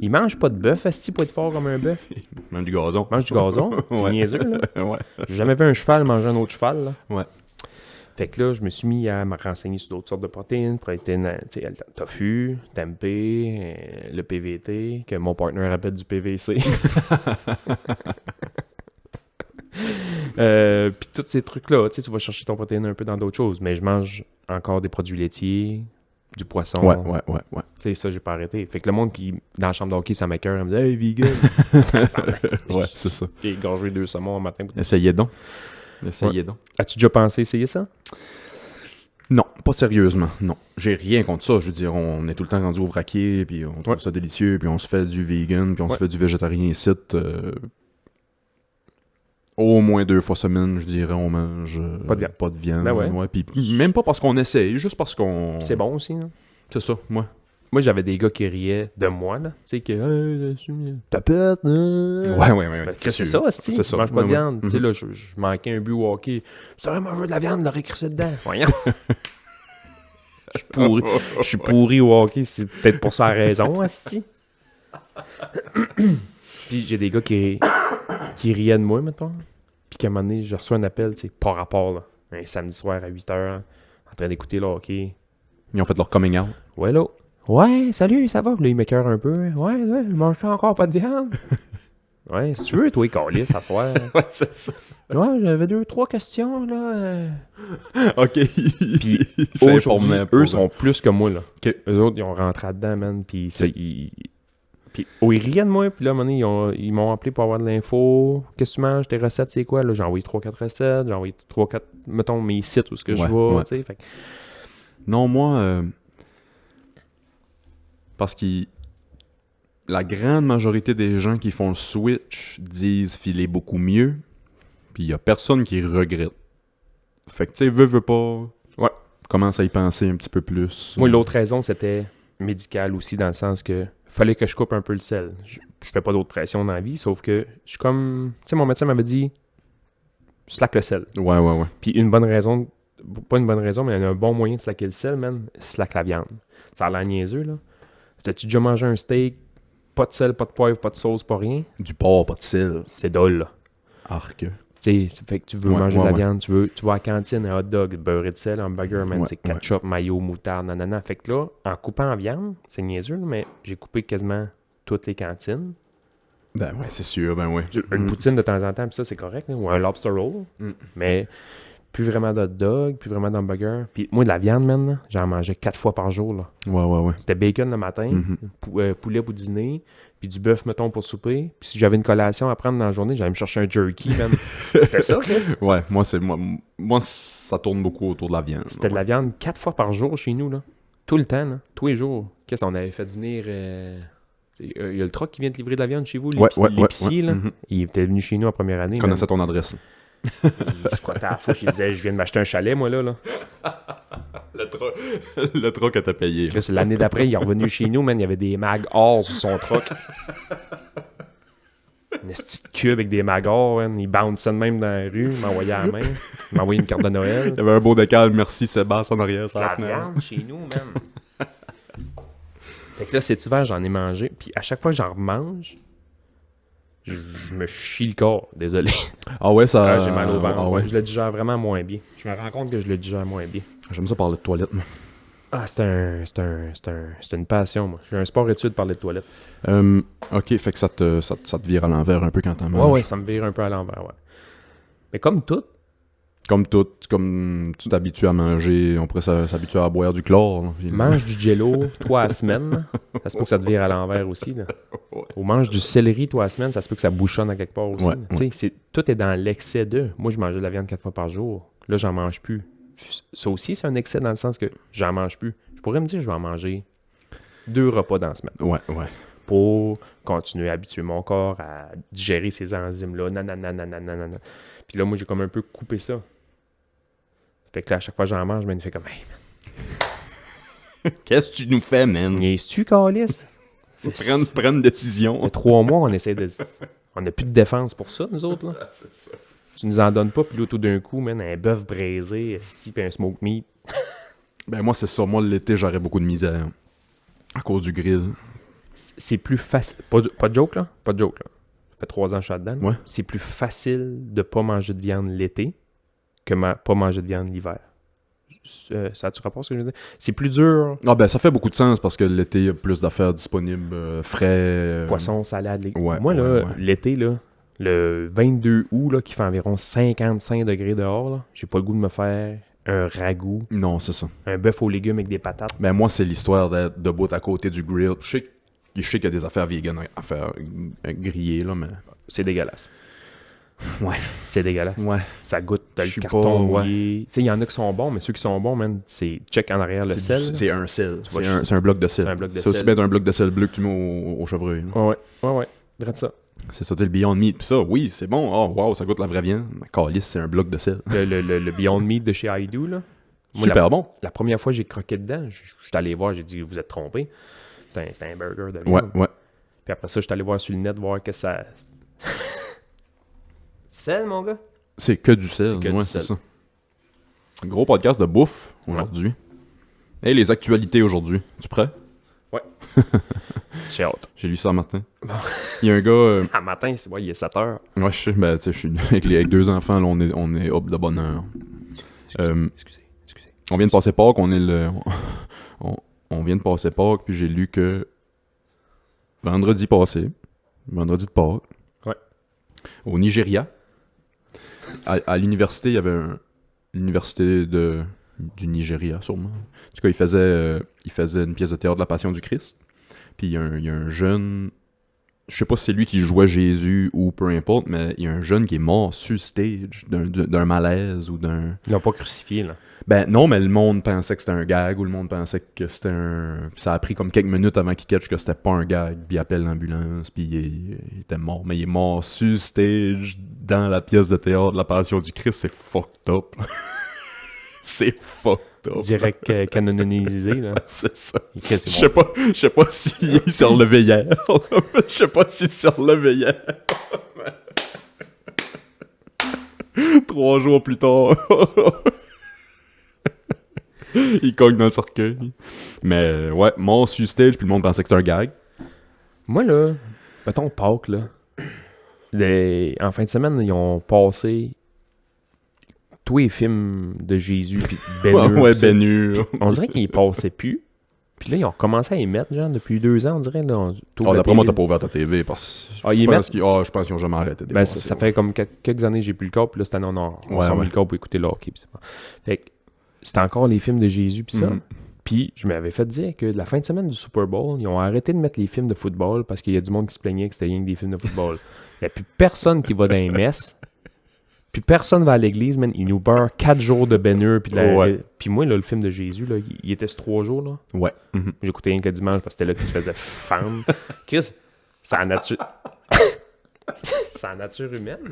il mange pas de bœuf, esti, pour être fort comme un bœuf. Même du gazon. Il mange du gazon. C'est Ouais. niaiseux, là. Ouais. J'ai jamais vu un cheval manger un autre cheval, là. Ouais. Fait que là, je me suis mis à me renseigner sur d'autres sortes de protéines. Protéines, tu sais, le tofu, tempeh, le PVT, que mon partner appelle du PVC. Puis tous ces trucs-là, tu sais, tu vas chercher ton protéine un peu dans d'autres choses. Mais je mange encore des produits laitiers, du poisson. Ouais. Tu sais, ça, j'ai pas arrêté. Fait que le monde qui, dans la chambre d'hockey, ça m'écoeure, il me dit « Hey, vegan! » Ouais, c'est ça. J'ai égorgé 2 saumons un matin. Essayez donc. Donc. As-tu déjà pensé essayer ça? Non, pas sérieusement, non. J'ai rien contre ça. Je veux dire, on est tout le temps rendu au vraquier, puis on trouve Ouais. ça délicieux, puis on se fait du vegan, puis on se Ouais. fait du végétarien ici. Au moins 2 fois semaine, je dirais, on mange Pas de viande. Pas de viande. Ben ouais. Puis même pas parce qu'on essaye, juste parce qu'on... C'est bon aussi, là. C'est ça, moi. Moi, j'avais des gars qui riaient de moi, là. Tu sais, que... Tapette, Ouais. C'est ça, hostie. C'est ça. Je mange pas de Ouais, viande. ouais. Tu sais, là, je manquais un but au hockey. Si t'aurais mangé de la viande, l'aurais crissé dedans. Voyons. Je suis pourri au hockey, c'est peut-être pour ça la raison, hostie. Puis j'ai des gars qui riaient de moi, mettons. Puis qu'à un moment donné, je reçois un appel, tu sais, par rapport, là. Un samedi soir à 8h, en train d'écouter le hockey. Ils ont fait leur coming out. Ouais, là. Ouais, salut, ça va? Là, il m'écoeure un peu. Ouais, mange encore pas de viande? Ouais, si tu veux, toi, Calis, à soir. Ouais, c'est ça. Ouais, j'avais 2-3 questions, là. OK. Puis C'est aujourd'hui, informant, eux pour sont plus que moi, là. OK. Eux autres, ils ont rentré dedans, man. Puis ça, Puis, ils riaient de moi. Puis là, à un moment donné, ils m'ont appelé pour avoir de l'info. Qu'est-ce que tu manges? Tes recettes, c'est quoi? Là, j'ai envoyé 3-4 recettes. J'ai envoyé 3-4, mettons, mes sites où ce que je Ouais, vais, ouais. tu sais. Fait que- Non, moi, parce que la grande majorité des gens qui font le switch disent filer beaucoup mieux, puis il y a personne qui regrette. Fait que, tu sais, veut pas... Ouais. Commence à y penser un petit peu plus. Moi, l'autre raison, c'était médical aussi, dans le sens que fallait que je coupe un peu le sel. Je fais pas d'autre pression dans la vie, sauf que je suis comme... Tu sais, mon médecin m'avait dit, slack le sel. Ouais. Puis une bonne raison, pas une bonne raison, mais un bon moyen de slacker le sel, man, slack la viande. Ça a l'air niaiseux, là. T'as-tu déjà mangé un steak, pas de sel, pas de poivre, pas de sauce, pas rien? Du porc, pas de sel. C'est dole, là. Arc. Tu sais, fait que tu veux Ouais, manger de ouais, la ouais. viande, tu vas à la cantine, un hot dog, beurre de sel, hamburger, man, Ouais, c'est ketchup, mayo, moutarde, nanana. Fait que là, en coupant en viande, c'est niaiseux, là, mais j'ai coupé quasiment toutes les cantines. Ben ouais, c'est sûr, ben ouais. Une poutine de temps en temps, puis ça, c'est correct, là, ou un lobster roll, mais plus vraiment d'hot dog, plus vraiment d'hamburger. Puis moi, de la viande, man, là, j'en mangeais 4 fois par jour, là. Ouais. C'était bacon le matin, poulet pour dîner, puis du bœuf, mettons, pour souper. Puis si j'avais une collation à prendre dans la journée, j'allais me chercher un jerky, man. C'était ça, Chris? Ouais, moi, ça tourne beaucoup autour de la viande. C'était de la viande 4 fois par jour chez nous, là. Tout le temps, là. Tous les jours. Qu'est-ce qu'on avait fait venir... Il y a le truck qui vient te livrer de la viande chez vous, l'épicier, là. Il était venu chez nous en première année. Je connaissais ton adresse. Il se frottait à la fouche, il disait, je viens de m'acheter un chalet, moi, là. Le truck que t'as payé. Chris, l'année d'après, il est revenu chez nous, man, il y avait des mag or sur son truck. Une petite cube avec des mag or, man. Il bounçait de même dans la rue, il m'envoyait à la main. Il m'a envoyé une carte de Noël. Il y avait un beau décal, merci Sébastien en arrière. La viande chez nous, man. Fait que là, cet hiver, j'en ai mangé. Puis à chaque fois que j'en remange, je me chie le corps. Désolé. Ah ouais, ça... J'ai mal au ventre. Ah ouais. Je le digère vraiment moins bien. Je me rends compte que je le digère moins bien. J'aime ça parler de toilette, moi. Ah, c'est une passion, moi. J'ai un sport-étude de parler de toilette. Ok, fait que ça te vire à l'envers un peu quand t'en manges. Ouais, ça me vire un peu à l'envers, ouais. Mais comme tout, Comme tout, comme tu t'habitues à manger, on pourrait s'habituer à boire du chlore. Là. mange du jello, toi, à la semaine. Là. Ça se peut que ça te vire à l'envers aussi. Là. Ou mange du céleri, toi, à la semaine. Ça se peut que ça bouchonne à quelque part aussi. Ouais, Tu sais, tout est dans l'excès de. Moi, je mangeais de la viande 4 fois par jour. Là, j'en mange plus. Ça aussi, c'est un excès dans le sens que j'en mange plus. Je pourrais me dire que je vais en manger 2 repas dans la semaine. Ouais. Pour continuer à habituer mon corps à digérer ces enzymes-là. Nanana. Puis là, moi, j'ai comme un peu coupé ça. Fait que là, à chaque fois que j'en mange, il fait comme « Hey, man, Qu'est-ce que tu nous fais, man? niaises-tu, Calis? » Prends une décision. Il y a 3 mois, on essaie de... On n'a plus de défense pour ça, nous autres, là. Tu nous en donnes pas, puis là, tout d'un coup, man, un bœuf braisé, puis un smoke meat. Ben moi, c'est ça. Moi, l'été, j'aurais beaucoup de misère. À cause du grill. C'est plus facile... Pas de joke, là? Pas de joke, là. Ça fait 3 ans que je suis là-dedans. Ouais. C'est plus facile de pas manger de viande l'été que pas manger de viande l'hiver. Ça a-tu rapport à ce que je veux dire? C'est plus dur. Ah ben, ça fait beaucoup de sens parce que l'été, il y a plus d'affaires disponibles, frais. Poisson, salade. Ouais, Moi, là, ouais. l'été, là, le 22 août, là, qui fait environ 55 degrés dehors, là, j'ai pas le goût de me faire un ragoût, Non, c'est ça. un bœuf aux légumes avec des patates. Ben moi, c'est l'histoire d'être debout à côté du grill. Je sais qu'il y a des affaires vegan à faire griller, là, mais... C'est dégueulasse. Ouais. C'est dégueulasse. Ouais. Ça goûte, t'as Je le suis carton pas- mouillé. Tu sais, il y en a qui sont bons, mais ceux qui sont bons, man, c'est check en arrière le sel. C'est un sel. vois, C'est un bloc de sel. un bloc de C'est aussi sel. bien un bloc de sel bleu que tu mets au chevreuil. là. Ouais. Drette ça. C'est ça, tu sais, le Beyond Meat. Puis ça, oui, c'est bon. Oh, wow, ça goûte la vraie viande. Mais calice, c'est un bloc de sel. Le Beyond Meat de chez I Do, là. Moi, Super bon. La première fois que j'ai croqué dedans, je suis allé voir, j'ai dit, vous êtes trompé. C'était un burger de Ouais, viande. ouais. Puis après ça, je suis allé voir sur le net, voir que ça... Sel, mon gars? C'est que du sel. C'est que du ouais, sel. c'est ça. Gros podcast de bouffe aujourd'hui. Et les actualités aujourd'hui. Tu prêt? J'ai hâte. J'ai lu ça un matin. Il y a un gars... À matin, il est 7 heures. Ouais, je sais, ben, tu sais, je suis avec 2 enfants, là, on est hop de bonne heure. Excusez. On vient de passer Pâques, on est le... On vient de passer Pâques, puis j'ai lu que vendredi de Pâques, Ouais. au Nigeria. À l'université, il y avait l'université du Nigeria, sûrement. En tout cas, il faisait une pièce de théâtre de la Passion du Christ. Puis il y a un jeune... Je sais pas si c'est lui qui jouait Jésus ou peu importe, mais il y a un jeune qui est mort sur stage d'un malaise ou d'un... Ils l'ont pas crucifié, là. Ben non, mais le monde pensait que c'était un gag ou le monde pensait que c'était un... Ça a pris comme quelques minutes avant qu'il catch que c'était pas un gag, puis il appelle l'ambulance, puis il était mort. Mais il est mort sur stage dans la pièce de théâtre de la Passion du Christ, c'est fucked up. C'est fucked up. Direct canonisé, là. C'est ça. Ok, c'est Je sais pas s'il s'est relevé hier. Je sais pas s'il s'est relevé hier. 3 jours plus tard. Il cogne dans le cercueil. Mais ouais, mort sur stage, puis le monde pensait que c'était un gag. Moi, là, mettons Pâques, là. En fin de semaine, ils ont passé tous les films de Jésus puis de Ben Hur. Ouais, pis ça. Ben Hur. On dirait qu'ils passaient plus. Puis là, ils ont recommencé à y mettre, genre, depuis 2 ans, on dirait. Là, D'après moi, t'as pas ouvert ta TV parce que Ah, ils mettent? je pense qu'ils ont jamais arrêté de Ben, passer, ça fait comme quelques années que j'ai plus le câble, puis là, cette année, on s'en met le câble pour écouter le hockey. Pis c'est pas... Fait que c'était encore les films de Jésus, puis ça. Mhm. Puis je m'avais fait dire que la fin de semaine du Super Bowl, ils ont arrêté de mettre les films de football parce qu'il y a du monde qui se plaignait que c'était rien que des films de football. Il n'y a plus personne qui va dans les messes. Puis personne va à l'église, man. Ils nous beurrent 4 jours de Ben Hur. Puis moi, là, le film de Jésus, là, il était sur 3 jours. Là. Ouais. Mhm. J'écoutais rien que le dimanche parce que c'était là qu'il se faisait femme. Chris, c'est la nature... c'est la nature humaine.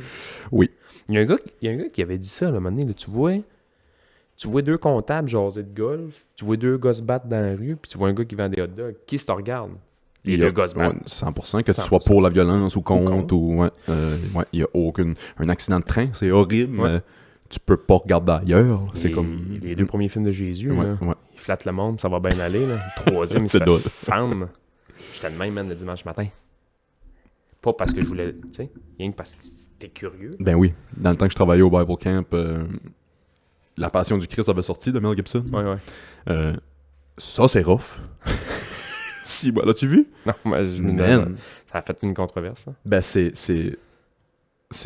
Oui. Il y a un gars qui avait dit ça, là, un moment donné, là, tu vois 2 comptables jaser de golf, tu vois 2 gars se battre dans la rue, puis tu vois un gars qui vend des hot dogs. Qui se te regarde? Les 2 gars se battent. 100%, que tu sois pour la violence ou contre, ou ouais, il y a un accident de train, c'est horrible, mais tu peux pas regarder ailleurs. C'est comme... Les 2 premiers films de Jésus, Ouais, là, ouais. il flatte le monde, ça va bien aller. Là. Le 3e, il se C'est drôle. fait femme. J'étais de même, man, le dimanche matin. Pas parce que je voulais, tu sais, rien que parce que t'es curieux. Ben oui, dans le temps que je travaillais au Bible Camp, La Passion du Christ avait sorti de Mel Gibson. Ouais. Ça, c'est rough. Si, bah, l'as-tu vu? Non, mais Man. ça a fait une controverse. Hein. Ben, c'est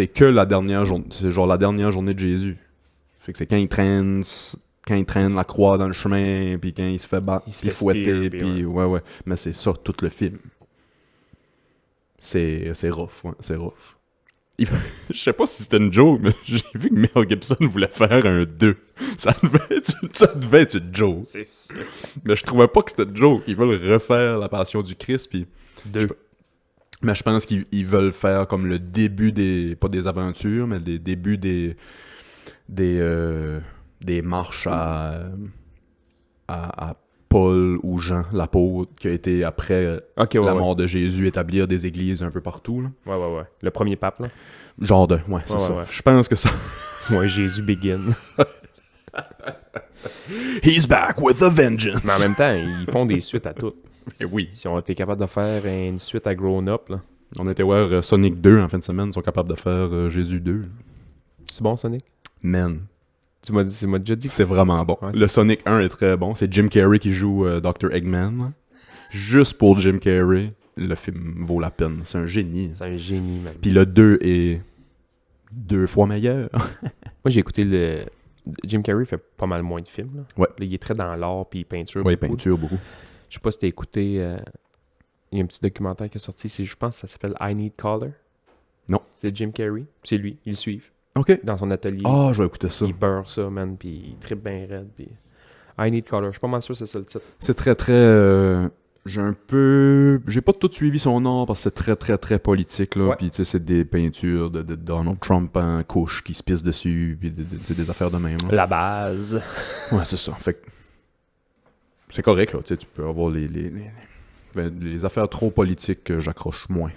que la dernière journée. C'est genre la dernière journée de Jésus. Fait que c'est quand il traîne la croix dans le chemin, puis quand il se fait battre, Il se puis fait fouetter, spear, puis ouais. Mais c'est ça, tout le film. C'est rough, ouais, c'est rough. Je sais pas si c'était une joke, mais j'ai vu que Mel Gibson voulait faire un 2. Ça devait être une joke. C'est ça. Mais je trouvais pas que c'était une joke. Ils veulent refaire la Passion du Christ, puis... 2. Mais je pense qu'ils veulent faire comme le début des... Pas des aventures, mais des débuts des marches à Paul ou Jean, l'apôtre, qui a été après la mort de Jésus, établir des églises un peu partout. Là. Ouais. Le premier pape, là. Genre de... Ouais, c'est ça. Ouais. Je pense que ça... Ouais, Jésus begin. He's back with a vengeance! Mais en même temps, ils font des suites à tout. Et oui. Si on était capable de faire une suite à Grown Up, là. On était voir Sonic 2 en fin de semaine. Ils sont capables de faire Jésus 2. C'est bon, Sonic? Man. Tu m'as déjà dit que C'est vraiment bon. Ouais, le Sonic 1 est très bon. C'est Jim Carrey qui joue Dr. Eggman. Juste pour Jim Carrey, le film vaut la peine. C'est un génie. c'est un génie, man. Puis le 2 est 2 fois meilleur. Moi, j'ai écouté le... Jim Carrey fait pas mal moins de films, là. Ouais. Là, il est très dans l'art puis peinture. Oui, beaucoup. peinture beaucoup. Je sais pas si t'as écouté... il y a un petit documentaire qui est sorti. Je pense que ça s'appelle I Need Color. Non. C'est Jim Carrey. C'est lui. Ils le suivent. Ok. Dans son atelier. Ah, je vais écouter ça. Il beurre ça, man. Puis il trippe bien raide. Puis... I Need Color. Je suis pas mal sûr que c'est ça le titre. C'est très, très... J'ai pas tout suivi son art parce que c'est très, très, très politique, là. Ouais. Puis, tu sais, c'est des peintures de Donald Trump en couche qui se pisse dessus. Puis, des affaires de même, là. La base. Ouais, c'est ça. Fait que... C'est correct, là. Tu sais, tu peux avoir les affaires trop politiques que j'accroche moins.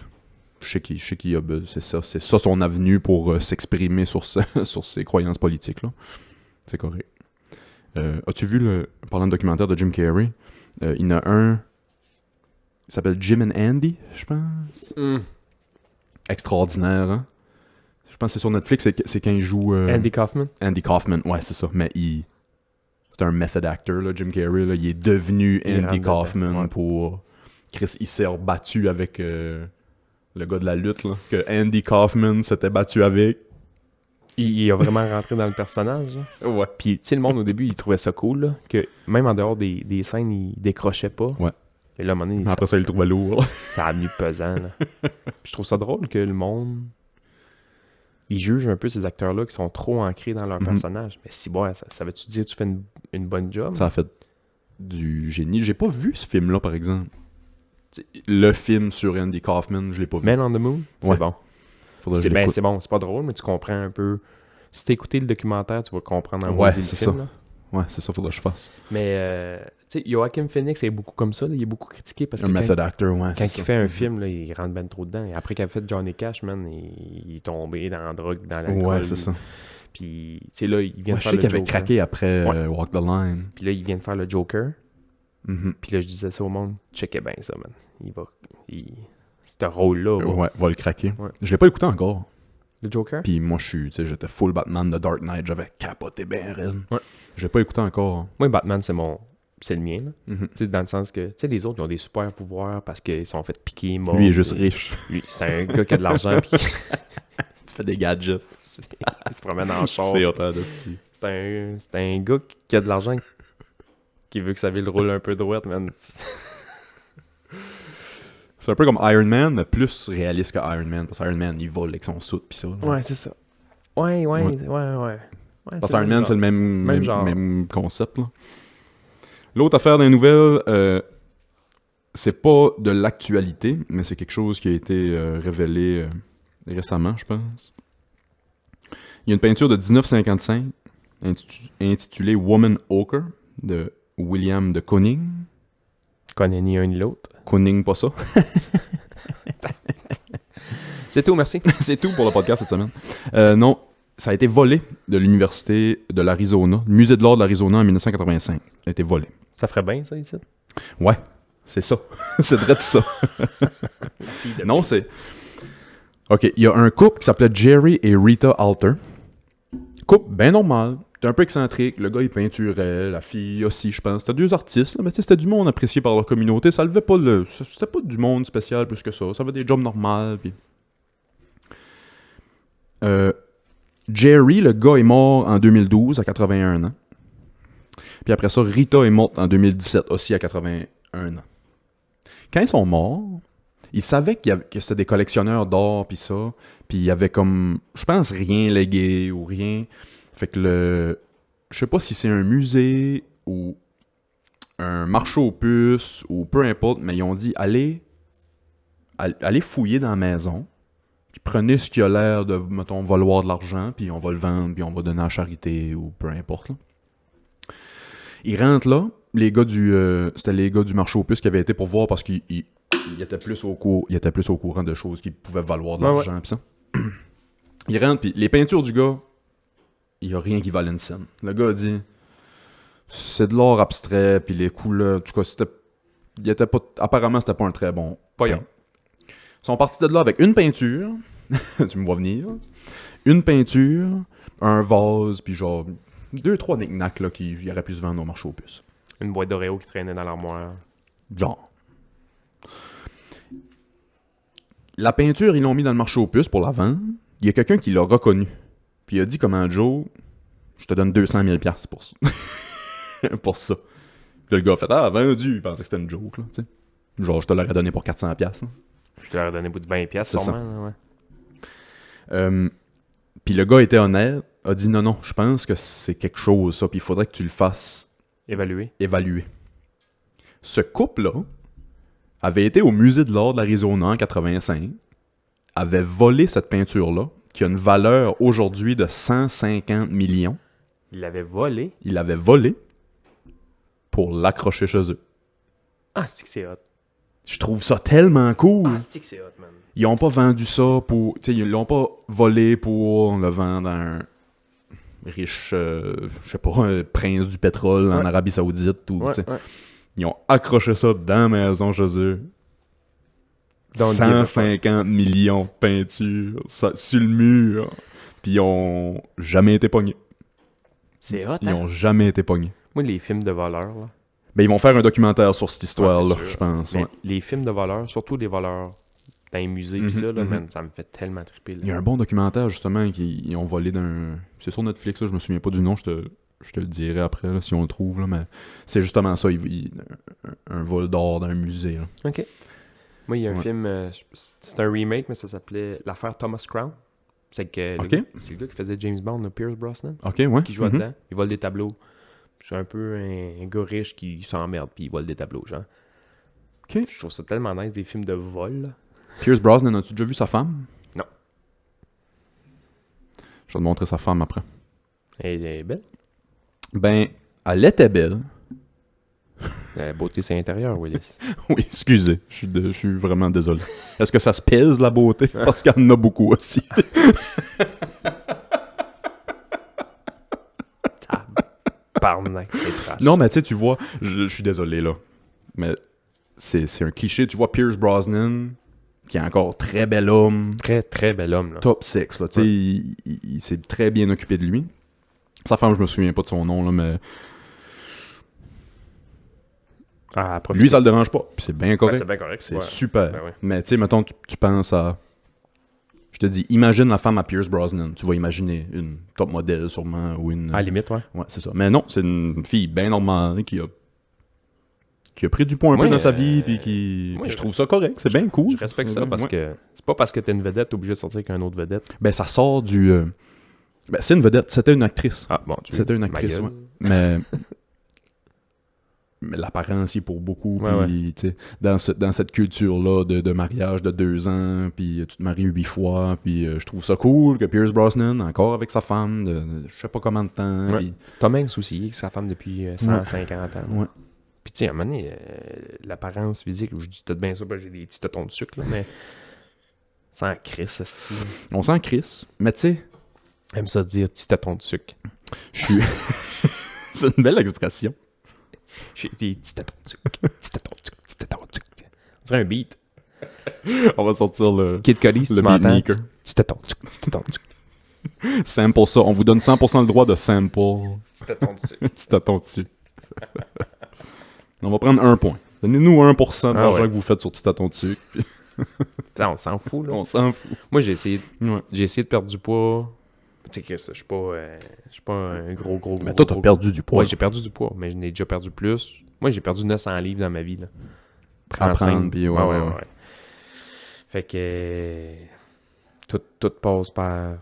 Je sais qu'il y a... C'est ça son avenue pour s'exprimer sur ses croyances politiques, là. C'est correct. As-tu vu, parlant de documentaire de Jim Carrey, il y en a un... Il s'appelle Jim and Andy, je pense. Extraordinaire, hein? Je pense que c'est sur Netflix, c'est quand il joue... Andy Kaufman. Andy Kaufman, ouais, c'est ça. Mais c'est un method actor, là, Jim Carrey. Là. Il est devenu Il Andy rentre dedans, Kaufman ouais. pour... Chris, il s'est rebattu avec Le gars de la lutte, là, que Andy Kaufman s'était battu avec. Il a vraiment rentré dans le personnage. Là. Ouais. Puis, tu sais, le monde, au début, il trouvait ça cool, là, que même en dehors des scènes, il décrochait pas. Ouais. Et là, à un moment donné, Mais après ça, il le trouvait lourd. ça a venu pesant. Là. Puis je trouve ça drôle que le monde... Ils jugent un peu ces acteurs-là qui sont trop ancrés dans leur personnage. Mais si, bon, ça veut-tu dire que tu fais une bonne job? Ça a fait du génie. J'ai pas vu ce film-là, par exemple. T'sais, le film sur Andy Kaufman, je l'ai pas vu. Man on the Moon? Ouais. C'est bon. Faudrait que je l'écoute. C'est bon, c'est pas drôle, mais tu comprends un peu. Si t'as écouté le documentaire, tu vas comprendre en Ouais, le c'est film. ça. Là. Ouais, c'est ça, faudrait que je fasse. Mais, tu sais, Joaquin Phoenix est beaucoup comme ça. Là. Il est beaucoup critiqué parce que Un quand, method actor, ouais. quand c'est il ça. fait un film, là, il rentre ben trop dedans. Et après qu'il a fait Johnny Cash, man, il est tombé dans la drogue, dans l'alcool. Ouais, c'est ça. Puis, tu sais, là, il vient Ouais, de je faire sais le qu'il avait Joker. craqué après Ouais. Walk the Line. Puis là, il vient de faire le Joker. Mhm. Puis là, je disais ça au monde. Checkez bien ça, man. Ce rôle-là, Ouais, va le craquer. Ouais. Je l'ai pas écouté encore. le Joker. Puis moi, j'étais full Batman de Dark Knight. J'avais capoté ben raide. Ouais. Je l'ai pas écouté encore. Moi, Batman, c'est le mien, là. Mhm. Tu sais, dans le sens que, tu sais, les autres, ils ont des super pouvoirs parce qu'ils sont fait piquer, morts. Lui, il est juste riche. Lui, c'est un gars qui a de l'argent, puis Tu fais des gadgets. il se promène en char. C'est autant de style. C'est un gars qui a de l'argent, qui veut que sa ville roule un peu droite, man. C'est un peu comme Iron Man, mais plus réaliste que Iron Man. Parce que Iron Man, il vole avec son soute pis ça. là. Ouais, c'est ça. Ouais. Parce que Iron Man, c'est le même genre. même concept. Là. L'autre affaire des nouvelles, c'est pas de l'actualité, mais c'est quelque chose qui a été révélé récemment, je pense. Il y a une peinture de 1955 intitulée Woman Ochre de William de Kooning. Connais ni un ni l'autre. Kooning, pas ça. C'est tout, merci. C'est tout pour le podcast cette semaine. Non, ça a été volé de l'université de l'Arizona, le musée de l'art de l'Arizona en 1985. Ça a été volé. Ça ferait bien, ça, ici? Ouais, c'est ça. C'est vrai de ça. Non, c'est... OK, il y a un couple qui s'appelait Jerry et Rita Alter. Couple bien normal. C'était un peu excentrique. Le gars, il peinturait. La fille aussi, je pense. C'était deux artistes, là, mais tu sais, c'était du monde apprécié par leur communauté. Ça levait pas le... C'était pas du monde spécial plus que ça. Ça avait des jobs normaux, puis... Jerry, le gars, est mort en 2012 à 81 ans. Puis après ça, Rita est morte en 2017 aussi à 81 ans. Quand ils sont morts, ils savaient que c'était des collectionneurs d'or puis ça. Puis il y avait comme, je pense, rien légué ou rien. Fait que je sais pas si c'est un musée ou un marché aux puces ou peu importe, mais ils ont dit allez fouiller dans la maison. Puis prenez ce qui a l'air de, mettons, valoir de l'argent, puis on va le vendre, puis on va donner à la charité, ou peu importe. Là. Ils rentrent là, c'était les gars du marché aux puces qui avaient été pour voir parce qu'ils étaient plus au courant de choses qui pouvaient valoir de l'argent, pis ça. Ils rentrent, puis les peintures du gars, il n'y a rien qui valait une scène. Le gars a dit, c'est de l'art abstrait, puis les couleurs, en tout cas, apparemment, c'était pas un très bon Voyons. peint. Ils sont partis de là avec une peinture, tu me vois venir, une peinture, un vase, puis genre 2-3 knick-knacks là, qui auraient pu se vendre au marché aux puces. Une boîte d'Oreo qui traînait dans l'armoire. Genre. La peinture, ils l'ont mis dans le marché aux puces pour la vendre. Il y a quelqu'un qui l'a reconnu. Puis il a dit comme un Joe, je te donne 200 000 $ pour ça. Pour ça. Puis le gars a fait, vendu. Il pensait que c'était une joke, là, tu sais. Genre, je te l'aurais donné pour 400 $. Là. Je te leur ai donné bout de 20$, C'est sûrement. Là, ouais. Puis le gars était honnête, a dit non, je pense que c'est quelque chose, ça, puis il faudrait que tu le fasses évaluer. Ce couple-là avait été au musée de l'art de l'Arizona en 85, avait volé cette peinture-là, qui a une valeur aujourd'hui de 150 millions. Il l'avait volé. Il l'avait volé pour l'accrocher chez eux. Ah, c'est que c'est hot. Je trouve ça tellement cool. Ah, c'est que c'est hot, man. Ils ont pas vendu ça pour... Tu sais, ils l'ont pas volé pour le vendre à un riche, je sais pas, un prince du pétrole en Arabie Saoudite. Ou, Ouais. Ils ont accroché ça dans la maison chez eux. Don't 150 millions de peintures sur le mur. Puis ils ont jamais été pognés. C'est hot, Ils hein? ont jamais été pognés. Moi, les films de voleurs, là. Ben, ils vont faire un documentaire sur cette histoire-là, c'est sûr. je pense. Mais Ouais. les films de voleurs, surtout les voleurs dans les musées pis ça, là, man, ça me fait tellement triper. Là. Il y a un bon documentaire, justement, qu'ils ont volé d'un... C'est sur Netflix, là, je me souviens pas du nom, je te le dirai après, là, si on le trouve, là, mais c'est justement ça, un vol d'or d'un musée, là. OK. Moi, il y a un film, c'est un remake, mais ça s'appelait L'affaire Thomas Crown. C'est que c'est le gars qui faisait James Bond, là, Pierce Brosnan, OK, ouais. qui jouait dedans. Il vole des tableaux. C'est un peu un gars riche qui s'emmerde puis il vole des tableaux, genre. OK. Je trouve ça tellement nice, des films de vol, là. Pierce Brosnan, as-tu déjà vu sa femme? Non. Je vais te montrer sa femme après. Elle est belle. Ben, elle était belle. La beauté, c'est intérieur, Willis. Oui, excusez, je suis vraiment désolé. Est-ce que ça se pèse, la beauté? Parce qu'il y en a beaucoup aussi. Tabarnak, c'est trash. Non, mais tu sais, tu vois, je suis désolé, là. Mais c'est un cliché. Tu vois Pierce Brosnan, qui est encore très bel homme. Très, très bel homme, là. Top 6, là. Tu sais, il s'est très bien occupé de lui. Sa femme, je me souviens pas de son nom, là, mais... Ah, Lui, ça le dérange pas. Puis c'est bien correct. c'est bien correct. C'est ouais. super. Ben ouais. Mais tu sais, mettons, tu penses à... Je te dis, imagine la femme à Pierce Brosnan. Tu vas imaginer une top modèle, sûrement, ou une... À la limite, ouais. Ouais, c'est ça. Mais non, c'est une fille bien normale qui a pris du poids un peu dans sa vie, puis qui... moi, je trouve ça correct. C'est bien cool. Je respecte ça parce Ouais. que c'est pas parce que t'es une vedette t'es obligé de sortir avec un autre vedette. Ben, ça sort du... Ben, c'est une vedette. C'était une actrice. Ah, bon, tu C'était une ma actrice, gueule. ouais. Mais... Mais l'apparence y est pour beaucoup. Ouais, Puis, tu sais, dans cette culture-là de mariage de 2 ans, puis tu te maries 8 fois, puis je trouve ça cool que Pierce Brosnan, encore avec sa femme, de je sais pas combien de temps. Ouais. puis- Tom Hanks aussi, avec sa femme depuis 150 ans. Ouais. Puis tu sais, à un moment donné, l'apparence physique, je dis peut-être bien ça, j'ai des petits totons de sucre, là, mais sans Chris, ça style. On sent Chris, mais tu sais, J'aime ça dire petits totons de sucre. je suis... c'est une belle expression. J'ai des petits totons de sucre. Petits totons de sucre, petits totons de sucre. On dirait un beat. On va sortir le Kid Cudi, si le tu m'entends. beatmaker. Petits totons de sucre, petits totons de sucre. Sample ça. On vous donne 100% le droit de sample. Petits totons de sucre. Petit tâton dessus. On va prendre 1 point. Donnez-nous 1% de l'argent ouais. que vous faites sur petit tâton dessus. Putain, on s'en fout, là. On s'en fout. Moi, j'ai essayé Ouais. de perdre du poids. Tu sais, Chris, je suis pas un gros. Mais toi, t'as gros- perdu du poids. Ouais, j'ai perdu du poids, mais je n'ai déjà perdu plus. Moi, j'ai perdu 900 livres dans ma vie, là. À prendre, Enceinte. puis ouais. Fait que... tout passe par...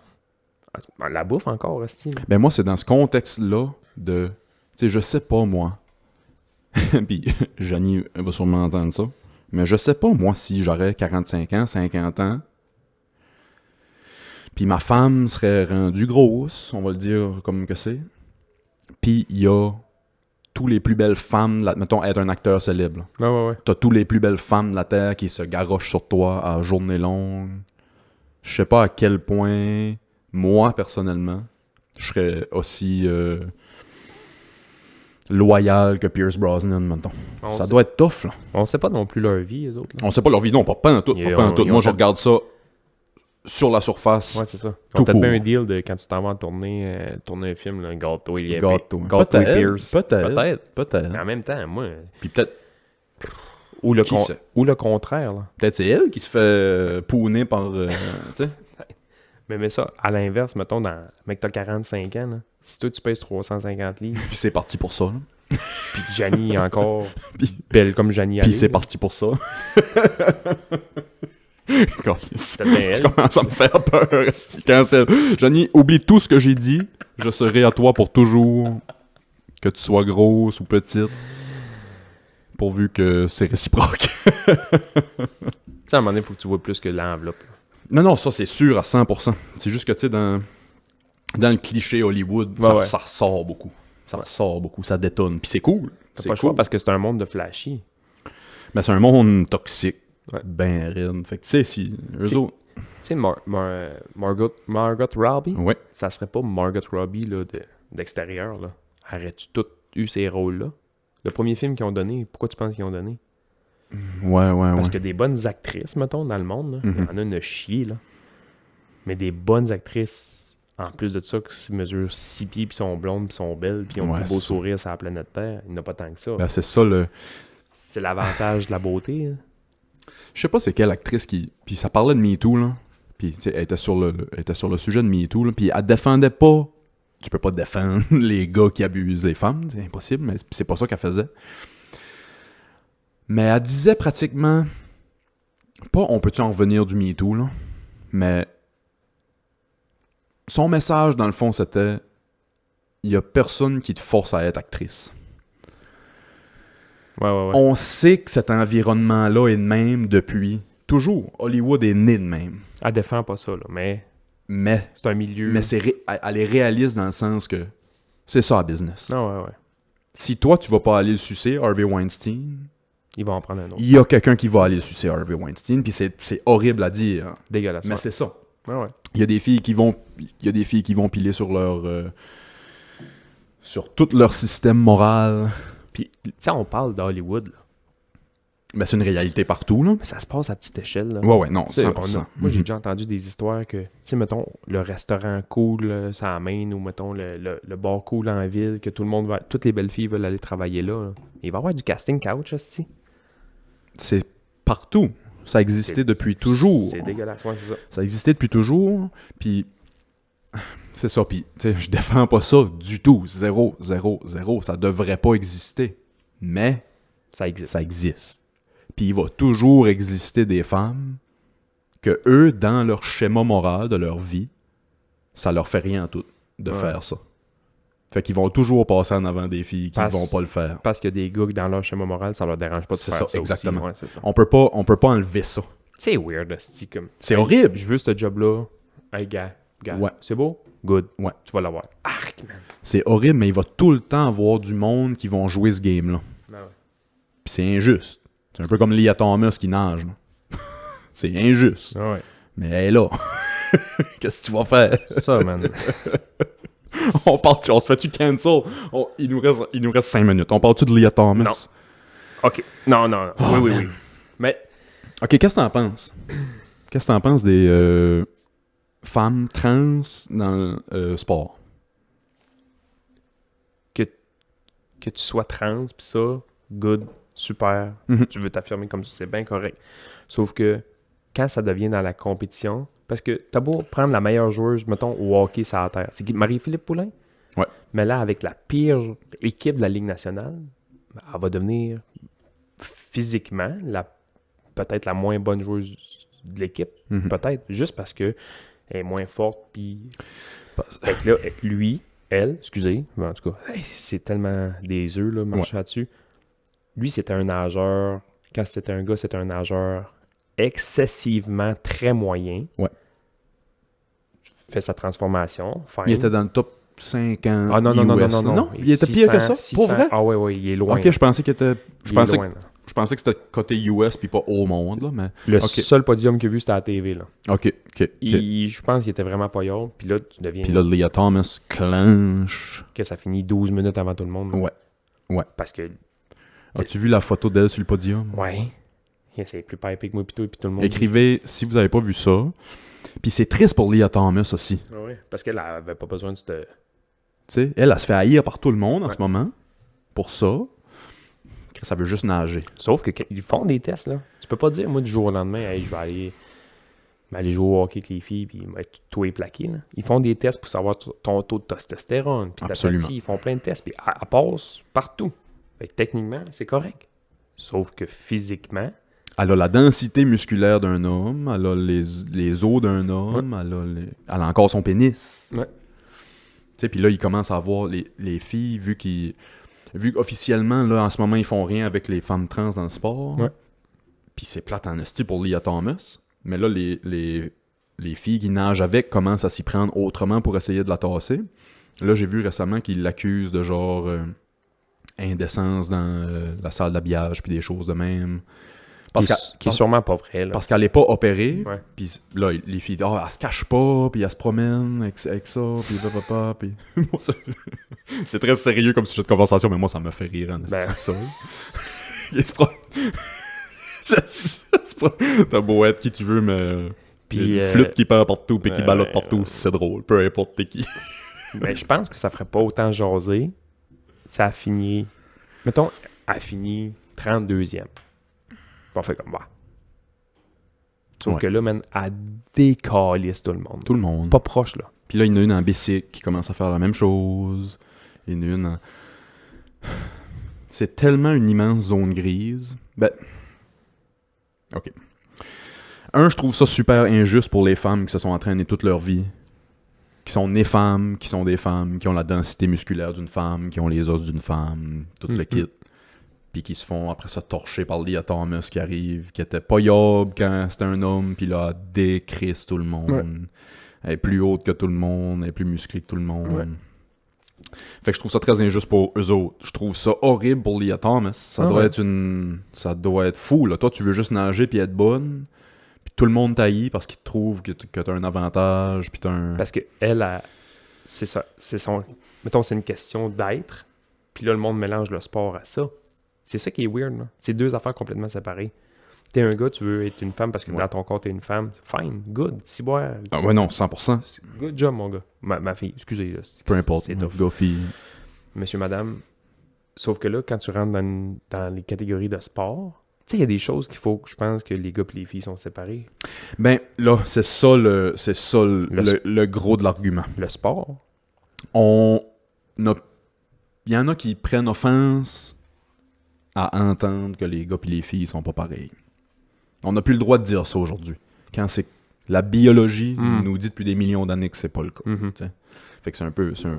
La bouffe encore, aussi. Ben moi, c'est dans ce contexte-là de... Tu sais, je sais pas, moi. Puis, Janie va sûrement entendre ça. Mais je sais pas, moi, si j'aurais 45 ans, 50 ans, puis ma femme serait rendue grosse, on va le dire comme que c'est. Puis, il y a tous les plus belles femmes, mettons, être un acteur célèbre. Là. Ouais. T'as tous les plus belles femmes de la Terre qui se garochent sur toi à journée longue. Je sais pas à quel point, moi, personnellement, je serais aussi loyal que Pierce Brosnan, mettons. Ça doit être tough, là. On sait pas non plus leur vie, les autres. Là. On sait pas leur vie, non, pas en tout. Pas en tout. Moi, je regarde ça sur la surface. Ouais, c'est ça. Tout On peut-être bien court. un deal de quand tu t'en vas en tourner un film, là, un gâteau, il y a Gâteau. Gâteau et Pierce. Peut-être. Mais en même temps, moi... Puis peut-être Ou le, Qui sait? ou le contraire, là. peut-être c'est elle qui se fait pouner par... tu sais. Mais ça, à l'inverse, mettons, mec, t'as 45 ans, là. Si toi, tu pèses 350 livres, Puis c'est parti pour ça. Là. puis que Janie est encore Puis- belle comme Janie Puis Allais, c'est là, parti pour ça. c'est bien elle. Tu commences à me faire peur. esti. Cancel. Johnny, oublie tout ce que j'ai dit. Je serai à toi pour toujours. Que tu sois grosse ou petite. Pourvu que c'est réciproque. Tu sais, à un moment donné, il faut que tu vois plus que l'enveloppe. là. Non, ça c'est sûr à 100%. C'est juste que tu sais, dans le cliché Hollywood, Ouais. ça ressort beaucoup. Ça ressort beaucoup, ça détonne. Puis c'est cool. T'as C'est pas le choix cool. parce que c'est un monde de flashy. Mais c'est un monde toxique. Ouais. Ben raide. Fait que tu sais, si eux T'sais- autres. Tu sais, Margot Robbie, Ouais. ça serait pas Margot Robbie là, d'extérieur. Là. Aurais-tu tout eu ces rôles-là? Le premier film qu'ils ont donné, pourquoi tu penses qu'ils ont donné? Ouais. Parce que des bonnes actrices, mettons, dans le monde, là, il y en a une chier, là. Mais des bonnes actrices, en plus de ça, qui mesurent 6 pieds, puis sont blondes, puis sont belles, puis ont Ouais, le plus beau c'est ça. sourire sur la planète Terre, il n'y en a pas tant que ça. Ben, c'est ça le. C'est l'avantage de la beauté. Hein. Je sais pas c'est quelle actrice qui... Puis ça parlait de MeToo, là. Puis, tu sais, elle était sur le sujet de MeToo, là. Puis elle défendait pas... Tu peux pas défendre les gars qui abusent les femmes. C'est impossible, mais c'est pas ça qu'elle faisait. Mais elle disait pratiquement... Pas on peut-tu en revenir du MeToo, là. Mais... Son message, dans le fond, c'était... Il y a personne qui te force à être actrice. Ouais. On sait que cet environnement-là est de même depuis toujours. Hollywood est né de même. Elle défend pas ça, là, mais c'est un milieu... Mais elle est réaliste dans le sens que c'est ça, la business. Non, ouais. Si toi, tu vas pas aller le sucer, Harvey Weinstein, Ils vont en prendre un autre. il y a quelqu'un qui va aller le sucer, Harvey Weinstein, puis c'est horrible à dire. Dégueulasse. Mais Ouais. c'est ça. Ouais. Il y a des filles qui vont piler sur sur tout leur système moral. Puis, tu sais, on parle d'Hollywood, là. Mais c'est une réalité partout, là. Mais ça se passe à petite échelle, là. Ouais, non, Tu sais, 100%. moi, j'ai déjà entendu des histoires que, tu sais, mettons, le restaurant cool, là, ça amène, ou mettons, le bar cool en ville, que tout le monde va... Toutes les belles filles veulent aller travailler là. Il va y avoir du casting couch, aussi. C'est partout. Ça existait depuis toujours. C'est dégueulasse, ouais, c'est ça. Ça existait depuis toujours, puis c'est ça, puis tu sais, je défends pas ça du tout, 0, ça devrait pas exister, mais Ça existe. ça existe. Puis il va toujours exister des femmes que eux, dans leur schéma moral de leur vie, ça leur fait rien en tout de faire ça. Fait qu'ils vont toujours passer en avant des filles qui vont pas le faire. Parce qu'il y a des gars que dans leur schéma moral, ça leur dérange pas de C'est faire ça, ça, exactement. aussi. Ouais, c'est ça. On peut pas enlever ça. C'est weird, hostie, comme... C'est horrible. Je veux ce job-là. Hey, gars. Ouais. C'est beau? Good. Ouais. Tu vas l'avoir. Arc, man. C'est horrible, mais il va tout le temps avoir du monde qui vont jouer ce game-là. Ah ouais. Puis c'est injuste. C'est un peu comme Lia Thomas qui nage. Là. C'est injuste. Ah ouais. Mais elle est là. Qu'est-ce que tu vas faire? Ça, man. On se fait-tu cancel? Il nous reste 5 minutes. On parle-tu de Lia Thomas? Non. OK. Non. Oui. Mais... OK, qu'est-ce que t'en penses? Qu'est-ce que t'en penses des femmes trans dans le sport? Que tu sois trans, pis ça, good, super. Mhm. Tu veux t'affirmer comme ça, c'est bien correct. Sauf que quand ça devient dans la compétition, parce que t'as beau prendre la meilleure joueuse, mettons, au hockey sur la terre, c'est qui? Marie-Philippe Poulin? Ouais. Mais là, avec la pire équipe de la Ligue nationale, elle va devenir physiquement peut-être la moins bonne joueuse de l'équipe. Mhm. Peut-être, juste parce que elle est moins forte, puis... Parce- Fait que là, excusez, mais en tout cas, c'est tellement des œufs, là, marcher là-dessus. Lui, c'était un nageur. Quand c'était un gars, c'était un nageur excessivement très moyen. Ouais. Fait sa transformation. Fine. Il était dans le top 50 Ah non, US. non. Il était pire que ça? 600, Pour vrai? Ah ouais, il est loin. Ok, je pensais qu'il était... Il est loin, là. Je pensais que c'était côté US puis pas au monde, là, mais... Le Ok. seul podium qu'il a vu, c'était à la TV, là. Ok. Je pense qu'il était vraiment pas yard. Puis là, tu deviens... Puis là, Lia Thomas clenche. que ça finit 12 minutes avant tout le monde. là. Ouais. Parce que, As-tu vu la photo d'elle sur le podium? ouais, c'est plus pipé que moi, puis tout le monde. Écrivez, si vous avez pas vu ça. Puis c'est triste pour Lia Thomas aussi. Ah ouais, parce qu'elle avait pas besoin de cette... Tu sais, elle se fait haïr par tout le monde en Ouais. ce moment. Pour ça. Ça veut juste nager. Sauf que ils font des tests, là. Tu peux pas dire, moi, du jour au lendemain, hey, je vais aller jouer au hockey avec les filles, puis être tout plaqué, là. Ils font des tests pour savoir ton taux de testostérone, puis Absolument. tatati, ils font plein de tests, puis elle passe partout. Fait que techniquement, c'est correct. Sauf que physiquement, Elle a la densité musculaire d'un homme. Elle a les os d'un homme. Elle a encore son pénis. Ouais. Tu sais, puis là, il commence à voir les filles, vu qu'officiellement, là, en ce moment, ils font rien avec les femmes trans dans le sport. Ouais. Puis c'est plate en esti pour Lia Thomas. Mais là, les filles qui nagent avec commencent à s'y prendre autrement pour essayer de la tasser. Là, j'ai vu récemment qu'ils l'accusent de genre indécence dans la salle d'habillage puis des choses de même. qui est sûrement pas vrai, là. Parce qu'elle n'est pas opérée. Ouais. Puis là, les filles disent, elle se cache pas, puis elle se promène avec ça, puis papa, puis... Moi, c'est très sérieux comme sujet de conversation, mais moi, ça me fait rire, en esti, ça. Il se c'est pas... T'as beau être qui tu veux, mais... Puis, une flûte qui part partout, puis qui ballotte partout, c'est drôle, peu importe t'es qui. Mais je pense que ça ferait pas autant jaser. Ça a fini... Mettons, a fini 32e. Puis on fait comme, bah. Sauf Ouais. que là, man, elle décalisse tout le monde. Tout le monde. Pas proche, là. Puis là, il y en a une en bicycle qui commence à faire la même chose. Il y en a une en... C'est tellement une immense zone grise. Ben... OK. Je trouve ça super injuste pour les femmes qui se sont entraînées toute leur vie. Qui sont nées femmes, qui sont des femmes, qui ont la densité musculaire d'une femme, qui ont les os d'une femme, tout le kit. Puis qui se font après ça torcher par Lia Thomas qui arrive, qui était pas yob quand c'était un homme, puis là, décrisse tout le monde. Ouais. Elle est plus haute que tout le monde, elle est plus musclée que tout le monde. Ouais. Fait que je trouve ça très injuste pour eux autres. Je trouve ça horrible pour Lia Thomas. Ça doit être ça doit être fou, là. Toi, tu veux juste nager puis être bonne, puis tout le monde t'haït parce qu'ils te trouvent que t'as un avantage, puis t'as un... Parce que elle, c'est ça. C'est son. Mettons, c'est une question d'être. Puis là, le monde mélange le sport à ça. C'est ça qui est weird, là. C'est deux affaires complètement séparées. T'es un gars, tu veux être une femme parce que dans ton corps, t'es une femme. Fine, good. Si boire. Ah ouais, non, 100%. Good job, mon gars. Ma fille, excusez. Là, Peu importe. C'est tough. Goffy. Monsieur, madame. Sauf que là, quand tu rentres dans les catégories de sport, tu sais, il y a des choses qu'il faut que je pense que les gars et les filles sont séparés. Ben, là, c'est ça le gros de l'argument. Le sport, Il y en a qui prennent offense à entendre que les gars et les filles sont pas pareils. On n'a plus le droit de dire ça aujourd'hui. Quand c'est la biologie nous dit depuis des millions d'années que c'est pas le cas. T'sais. Fait que c'est un peu ça.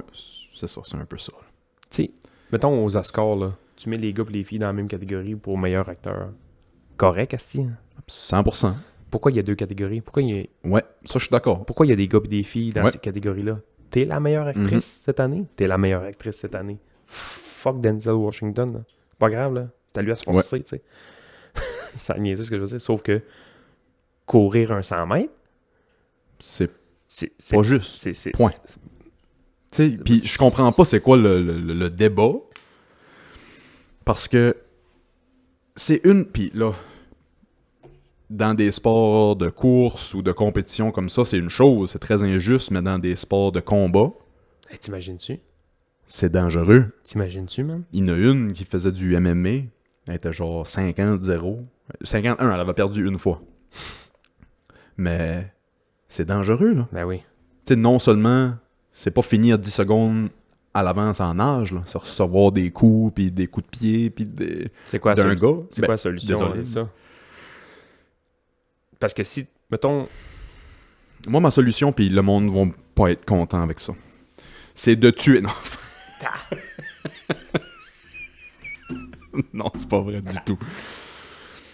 Tu sais, mettons aux Oscars, là, tu mets les gars et les filles dans la même catégorie pour meilleur acteur. Correct, Asti? 100%. Pourquoi il y a deux catégories? Pourquoi il Ça, je suis d'accord. y a des gars et des filles dans ces catégories-là? T'es la meilleure actrice cette année? T'es la meilleure actrice cette année. Fuck Denzel Washington, là. C'est pas grave, là. C'est à lui à se forcer, tu sais. Ça niaise ce que je veux dire. Sauf que courir un 100 mètres, C'est c'est pas juste. c'est Point. Puis je comprends pas c'est quoi le débat. Parce que c'est une... Puis là, dans des sports de course ou de compétition comme ça, c'est une chose, c'est très injuste, mais dans des sports de combat, Hey, t'imagines-tu? c'est dangereux. T'imagines-tu, man? Il y en a une qui faisait du MMA, elle était genre 50-0. 51, elle avait perdu une fois. Mais c'est dangereux, là. Ben oui. Tu sais, non seulement c'est pas finir 10 secondes à l'avance en âge, là, c'est recevoir des coups, puis des coups de pied, puis C'est quoi d'un gars. C'est Ben, quoi la solution désolé. à ça? Parce que si, mettons, Moi, ma solution, puis le monde va pas être content avec ça, c'est de tuer... Non, non c'est pas vrai du tout.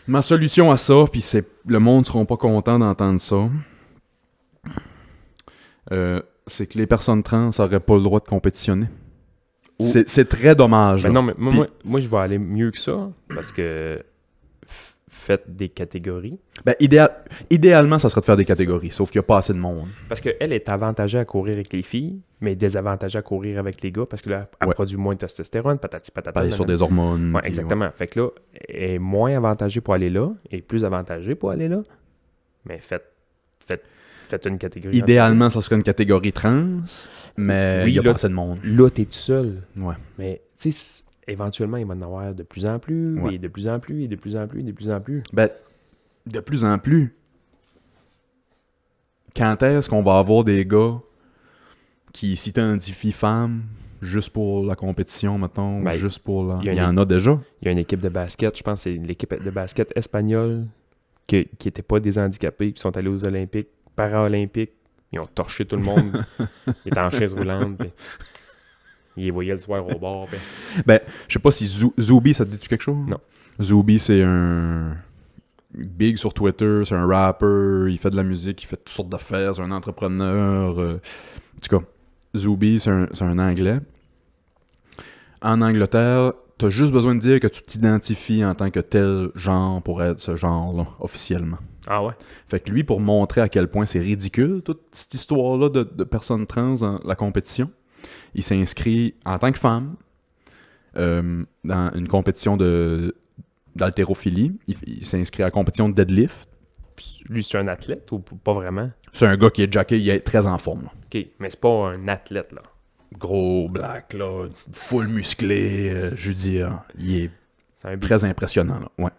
Ma solution à ça, puis c'est le monde seront pas contents d'entendre ça, c'est que les personnes trans auraient pas le droit de compétitionner. C'est très dommage. ben là. non, mais Puis- moi, je vais aller mieux que ça, parce que faites des catégories. Ben, idéalement, ça serait de faire des catégories, sauf qu'il n'y a pas assez de monde. Parce qu'elle est avantagée à courir avec les filles, mais désavantagée à courir avec les gars, parce que là, elle Ouais. produit moins de testostérone, patati patata. Aller sur nanana. des hormones. Ouais, puis exactement. Fait que là, elle est moins avantagée pour aller là, et plus avantagée pour aller là. Mais faites une catégorie. Idéalement, ça serait une catégorie trans, mais Oui, il n'y a là- pas assez de monde. Là, t'es tout seul. Ouais. Mais, tu sais, éventuellement, il va en avoir de plus en plus, Ouais. et de plus en plus, et de plus en plus, et de plus en plus. Ben, de plus en plus. Quand est-ce qu'on va avoir des gars qui s'identifient femmes juste pour la compétition, mettons, Ben, ou juste pour la... il y a Il y en a déjà. Il y a une équipe de basket, je pense que c'est l'équipe de basket espagnole qui n'était pas des handicapés, qui sont allés aux Olympiques, Paralympiques. Ils ont torché tout le monde. Ils étaient en chaise roulante. Puis ils les voyaient le soir au bar. Puis... Je sais pas si Zoubi, ça te dit-tu quelque chose? Non. Zoubi, c'est un... Big sur Twitter, c'est un rapper, il fait de la musique, il fait toutes sortes d'affaires, c'est un entrepreneur. En tout cas, Zoubi, c'est un Anglais. En Angleterre, t'as juste besoin de dire que tu t'identifies en tant que tel genre pour être ce genre-là, officiellement. Ah ouais? Fait que lui, pour montrer à quel point c'est ridicule, toute cette histoire-là de personnes trans dans la compétition, il s'inscrit en tant que femme dans une compétition d'haltérophilie. Il s'inscrit à la compétition de deadlift. Puis lui, c'est un athlète ou pas vraiment? C'est un gars qui est jacké, il est très en forme. Là. OK, mais c'est pas un athlète, là. Gros, black, là, full musclé, je veux dire, il est C'est un big... très impressionnant. Là. Ouais.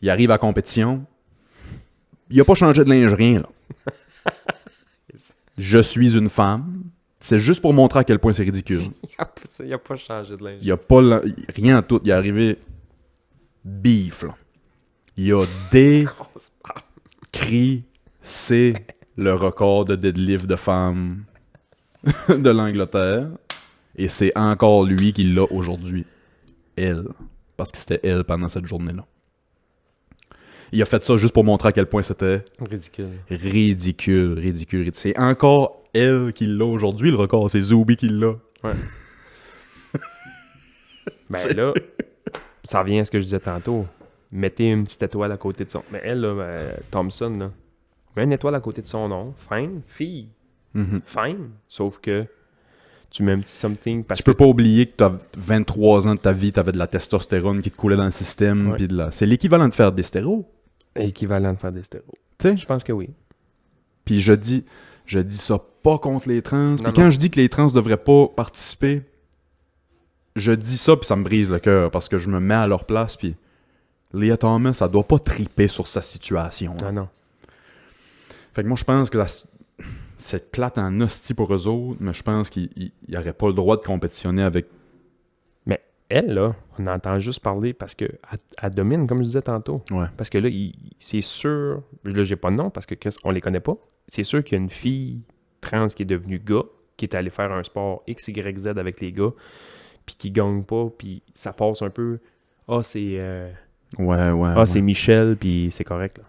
Il arrive à la compétition, Il a pas changé de linge, rien, là. Je suis une femme. C'est juste pour montrer à quel point c'est ridicule. Il a pas changé de linge. Il y a pas rien à tout. Il est arrivé beef, là. Il a décrissé le record de deadlift de femmes de l'Angleterre. Et c'est encore lui qui l'a aujourd'hui. Elle. Parce que c'était elle pendant cette journée-là. Il a fait ça juste pour montrer à quel point c'était ridicule. C'est encore elle qui l'a aujourd'hui, le record. C'est Zoubi qui l'a. Ouais. Ben là, ça revient à ce que je disais tantôt. Mettez une petite étoile à côté de son... Mais elle, là, Thompson, là, met une étoile à côté de son nom. Fine, fille. Mhm. Fine. Sauf que tu mets un petit something parce Tu peux que... pas oublier que t'as 23 ans de ta vie, t'avais de la testostérone qui te coulait dans le système. Ouais. Puis c'est l'équivalent de faire des stéros. Équivalent de faire des stéros. Tu sais? Je pense que oui. Puis je dis ça pas contre les trans. Non, Puis non. quand je dis que les trans devraient pas participer, je dis ça puis ça me brise le cœur parce que je me mets à leur place. Puis Lia Thomas, ça doit pas triper sur sa situation. Là. Non. Fait que moi, je pense que c'est plate en hostie pour eux autres, mais je pense qu'ils n'auraient pas le droit de compétitionner avec... Mais elle, là, on entend juste parler parce que elle domine, comme je disais tantôt. Ouais. Parce que là, c'est sûr... Là, j'ai pas de nom parce que on les connaît pas. C'est sûr qu'il y a une fille trans qui est devenue gars, qui est allée faire un sport X, Y, Z avec les gars, puis qui gagne pas, puis ça passe un peu... c'est Ouais. Michel, puis c'est correct, là.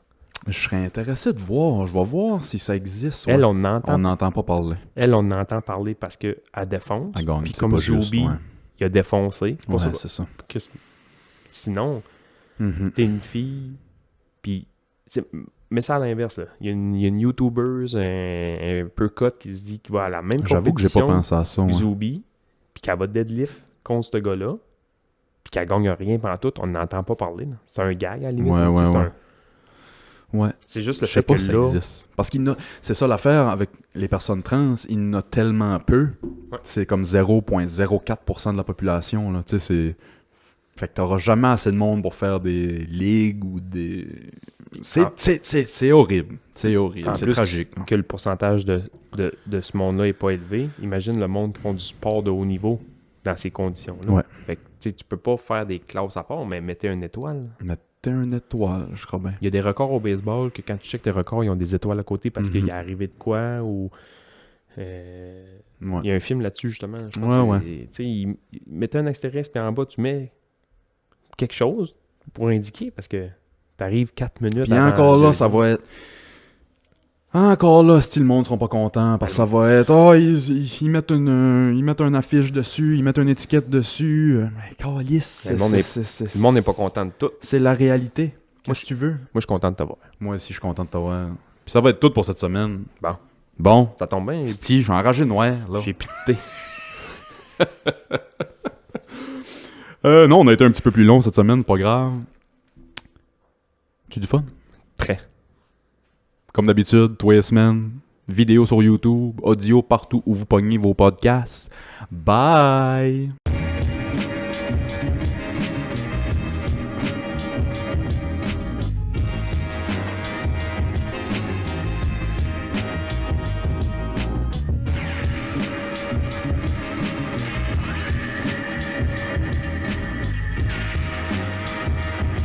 Je serais intéressé de voir. Je vais voir si ça existe. Elle, ouais. on entend... On n'entend pas parler. Elle, on entend parler parce qu'elle défonce. Elle gagne, Puis c'est comme pas juste, Zoubi, ouais. il a défoncé. C'est pas Ouais, ça. c'est ça. Sinon, Mhm. t'es une fille, puis... Mais ça à l'inverse, là. Il y a une YouTuber un peu cut qui se dit qu'il va à la même compétition J'avoue que j'ai pas pensé à ça. que Ouais. Zoubi, puis qu'elle va deadlift contre ce gars-là, puis qu'elle gagne rien pendant tout, on n'entend pas parler. Là. C'est un gag à la limite. Ouais, là, tu sais, ouais, c'est ouais. Ouais. C'est juste le Je sais fait pas que si ça là... existe. Parce c'est ça l'affaire avec les personnes trans, il y en a tellement peu. Ouais. C'est comme 0,04% de la population. Là. Tu sais, c'est... Fait que t'auras jamais assez de monde pour faire des ligues ou des... C'est horrible. C'est horrible. En C'est plus tragique. là. que le pourcentage de ce monde-là n'est pas élevé. Imagine le monde qui font du sport de haut niveau dans ces conditions-là. Ouais. Fait que, tu sais, tu peux pas faire des classes à part, mais mettez une étoile. Mettez une étoile, je crois bien. Il y a des records au baseball que quand tu checkes tes records, ils ont des étoiles à côté parce Mhm. qu'il est arrivé de quoi ou... Ouais. Il y a un film là-dessus, justement. Je pense Ouais, que tu sais, ils mettaient un extraterrestre, puis en bas, tu mets quelque chose pour indiquer, parce que t'arrives 4 minutes Puis avant encore là, le- ça va être... Encore là, si le monde seront pas contents, parce que ça va être... ils mettent une affiche dessus, ils mettent une étiquette dessus. Mais câlisse, Le monde n'est pas content de tout. c'est la réalité. Moi, si tu veux. Moi, je suis content de t'avoir. Moi aussi, je suis content de t'avoir. Puis ça va être tout pour cette semaine. Bon. Bon. Ça tombe bien. Sti, je suis enragé noir, là. J'ai pité. Non, on a été un petit peu plus long cette semaine, pas grave. Tu du fun? Très. Comme d'habitude, tous les semaines, vidéo sur YouTube, audio partout où vous pognez vos podcasts. Bye!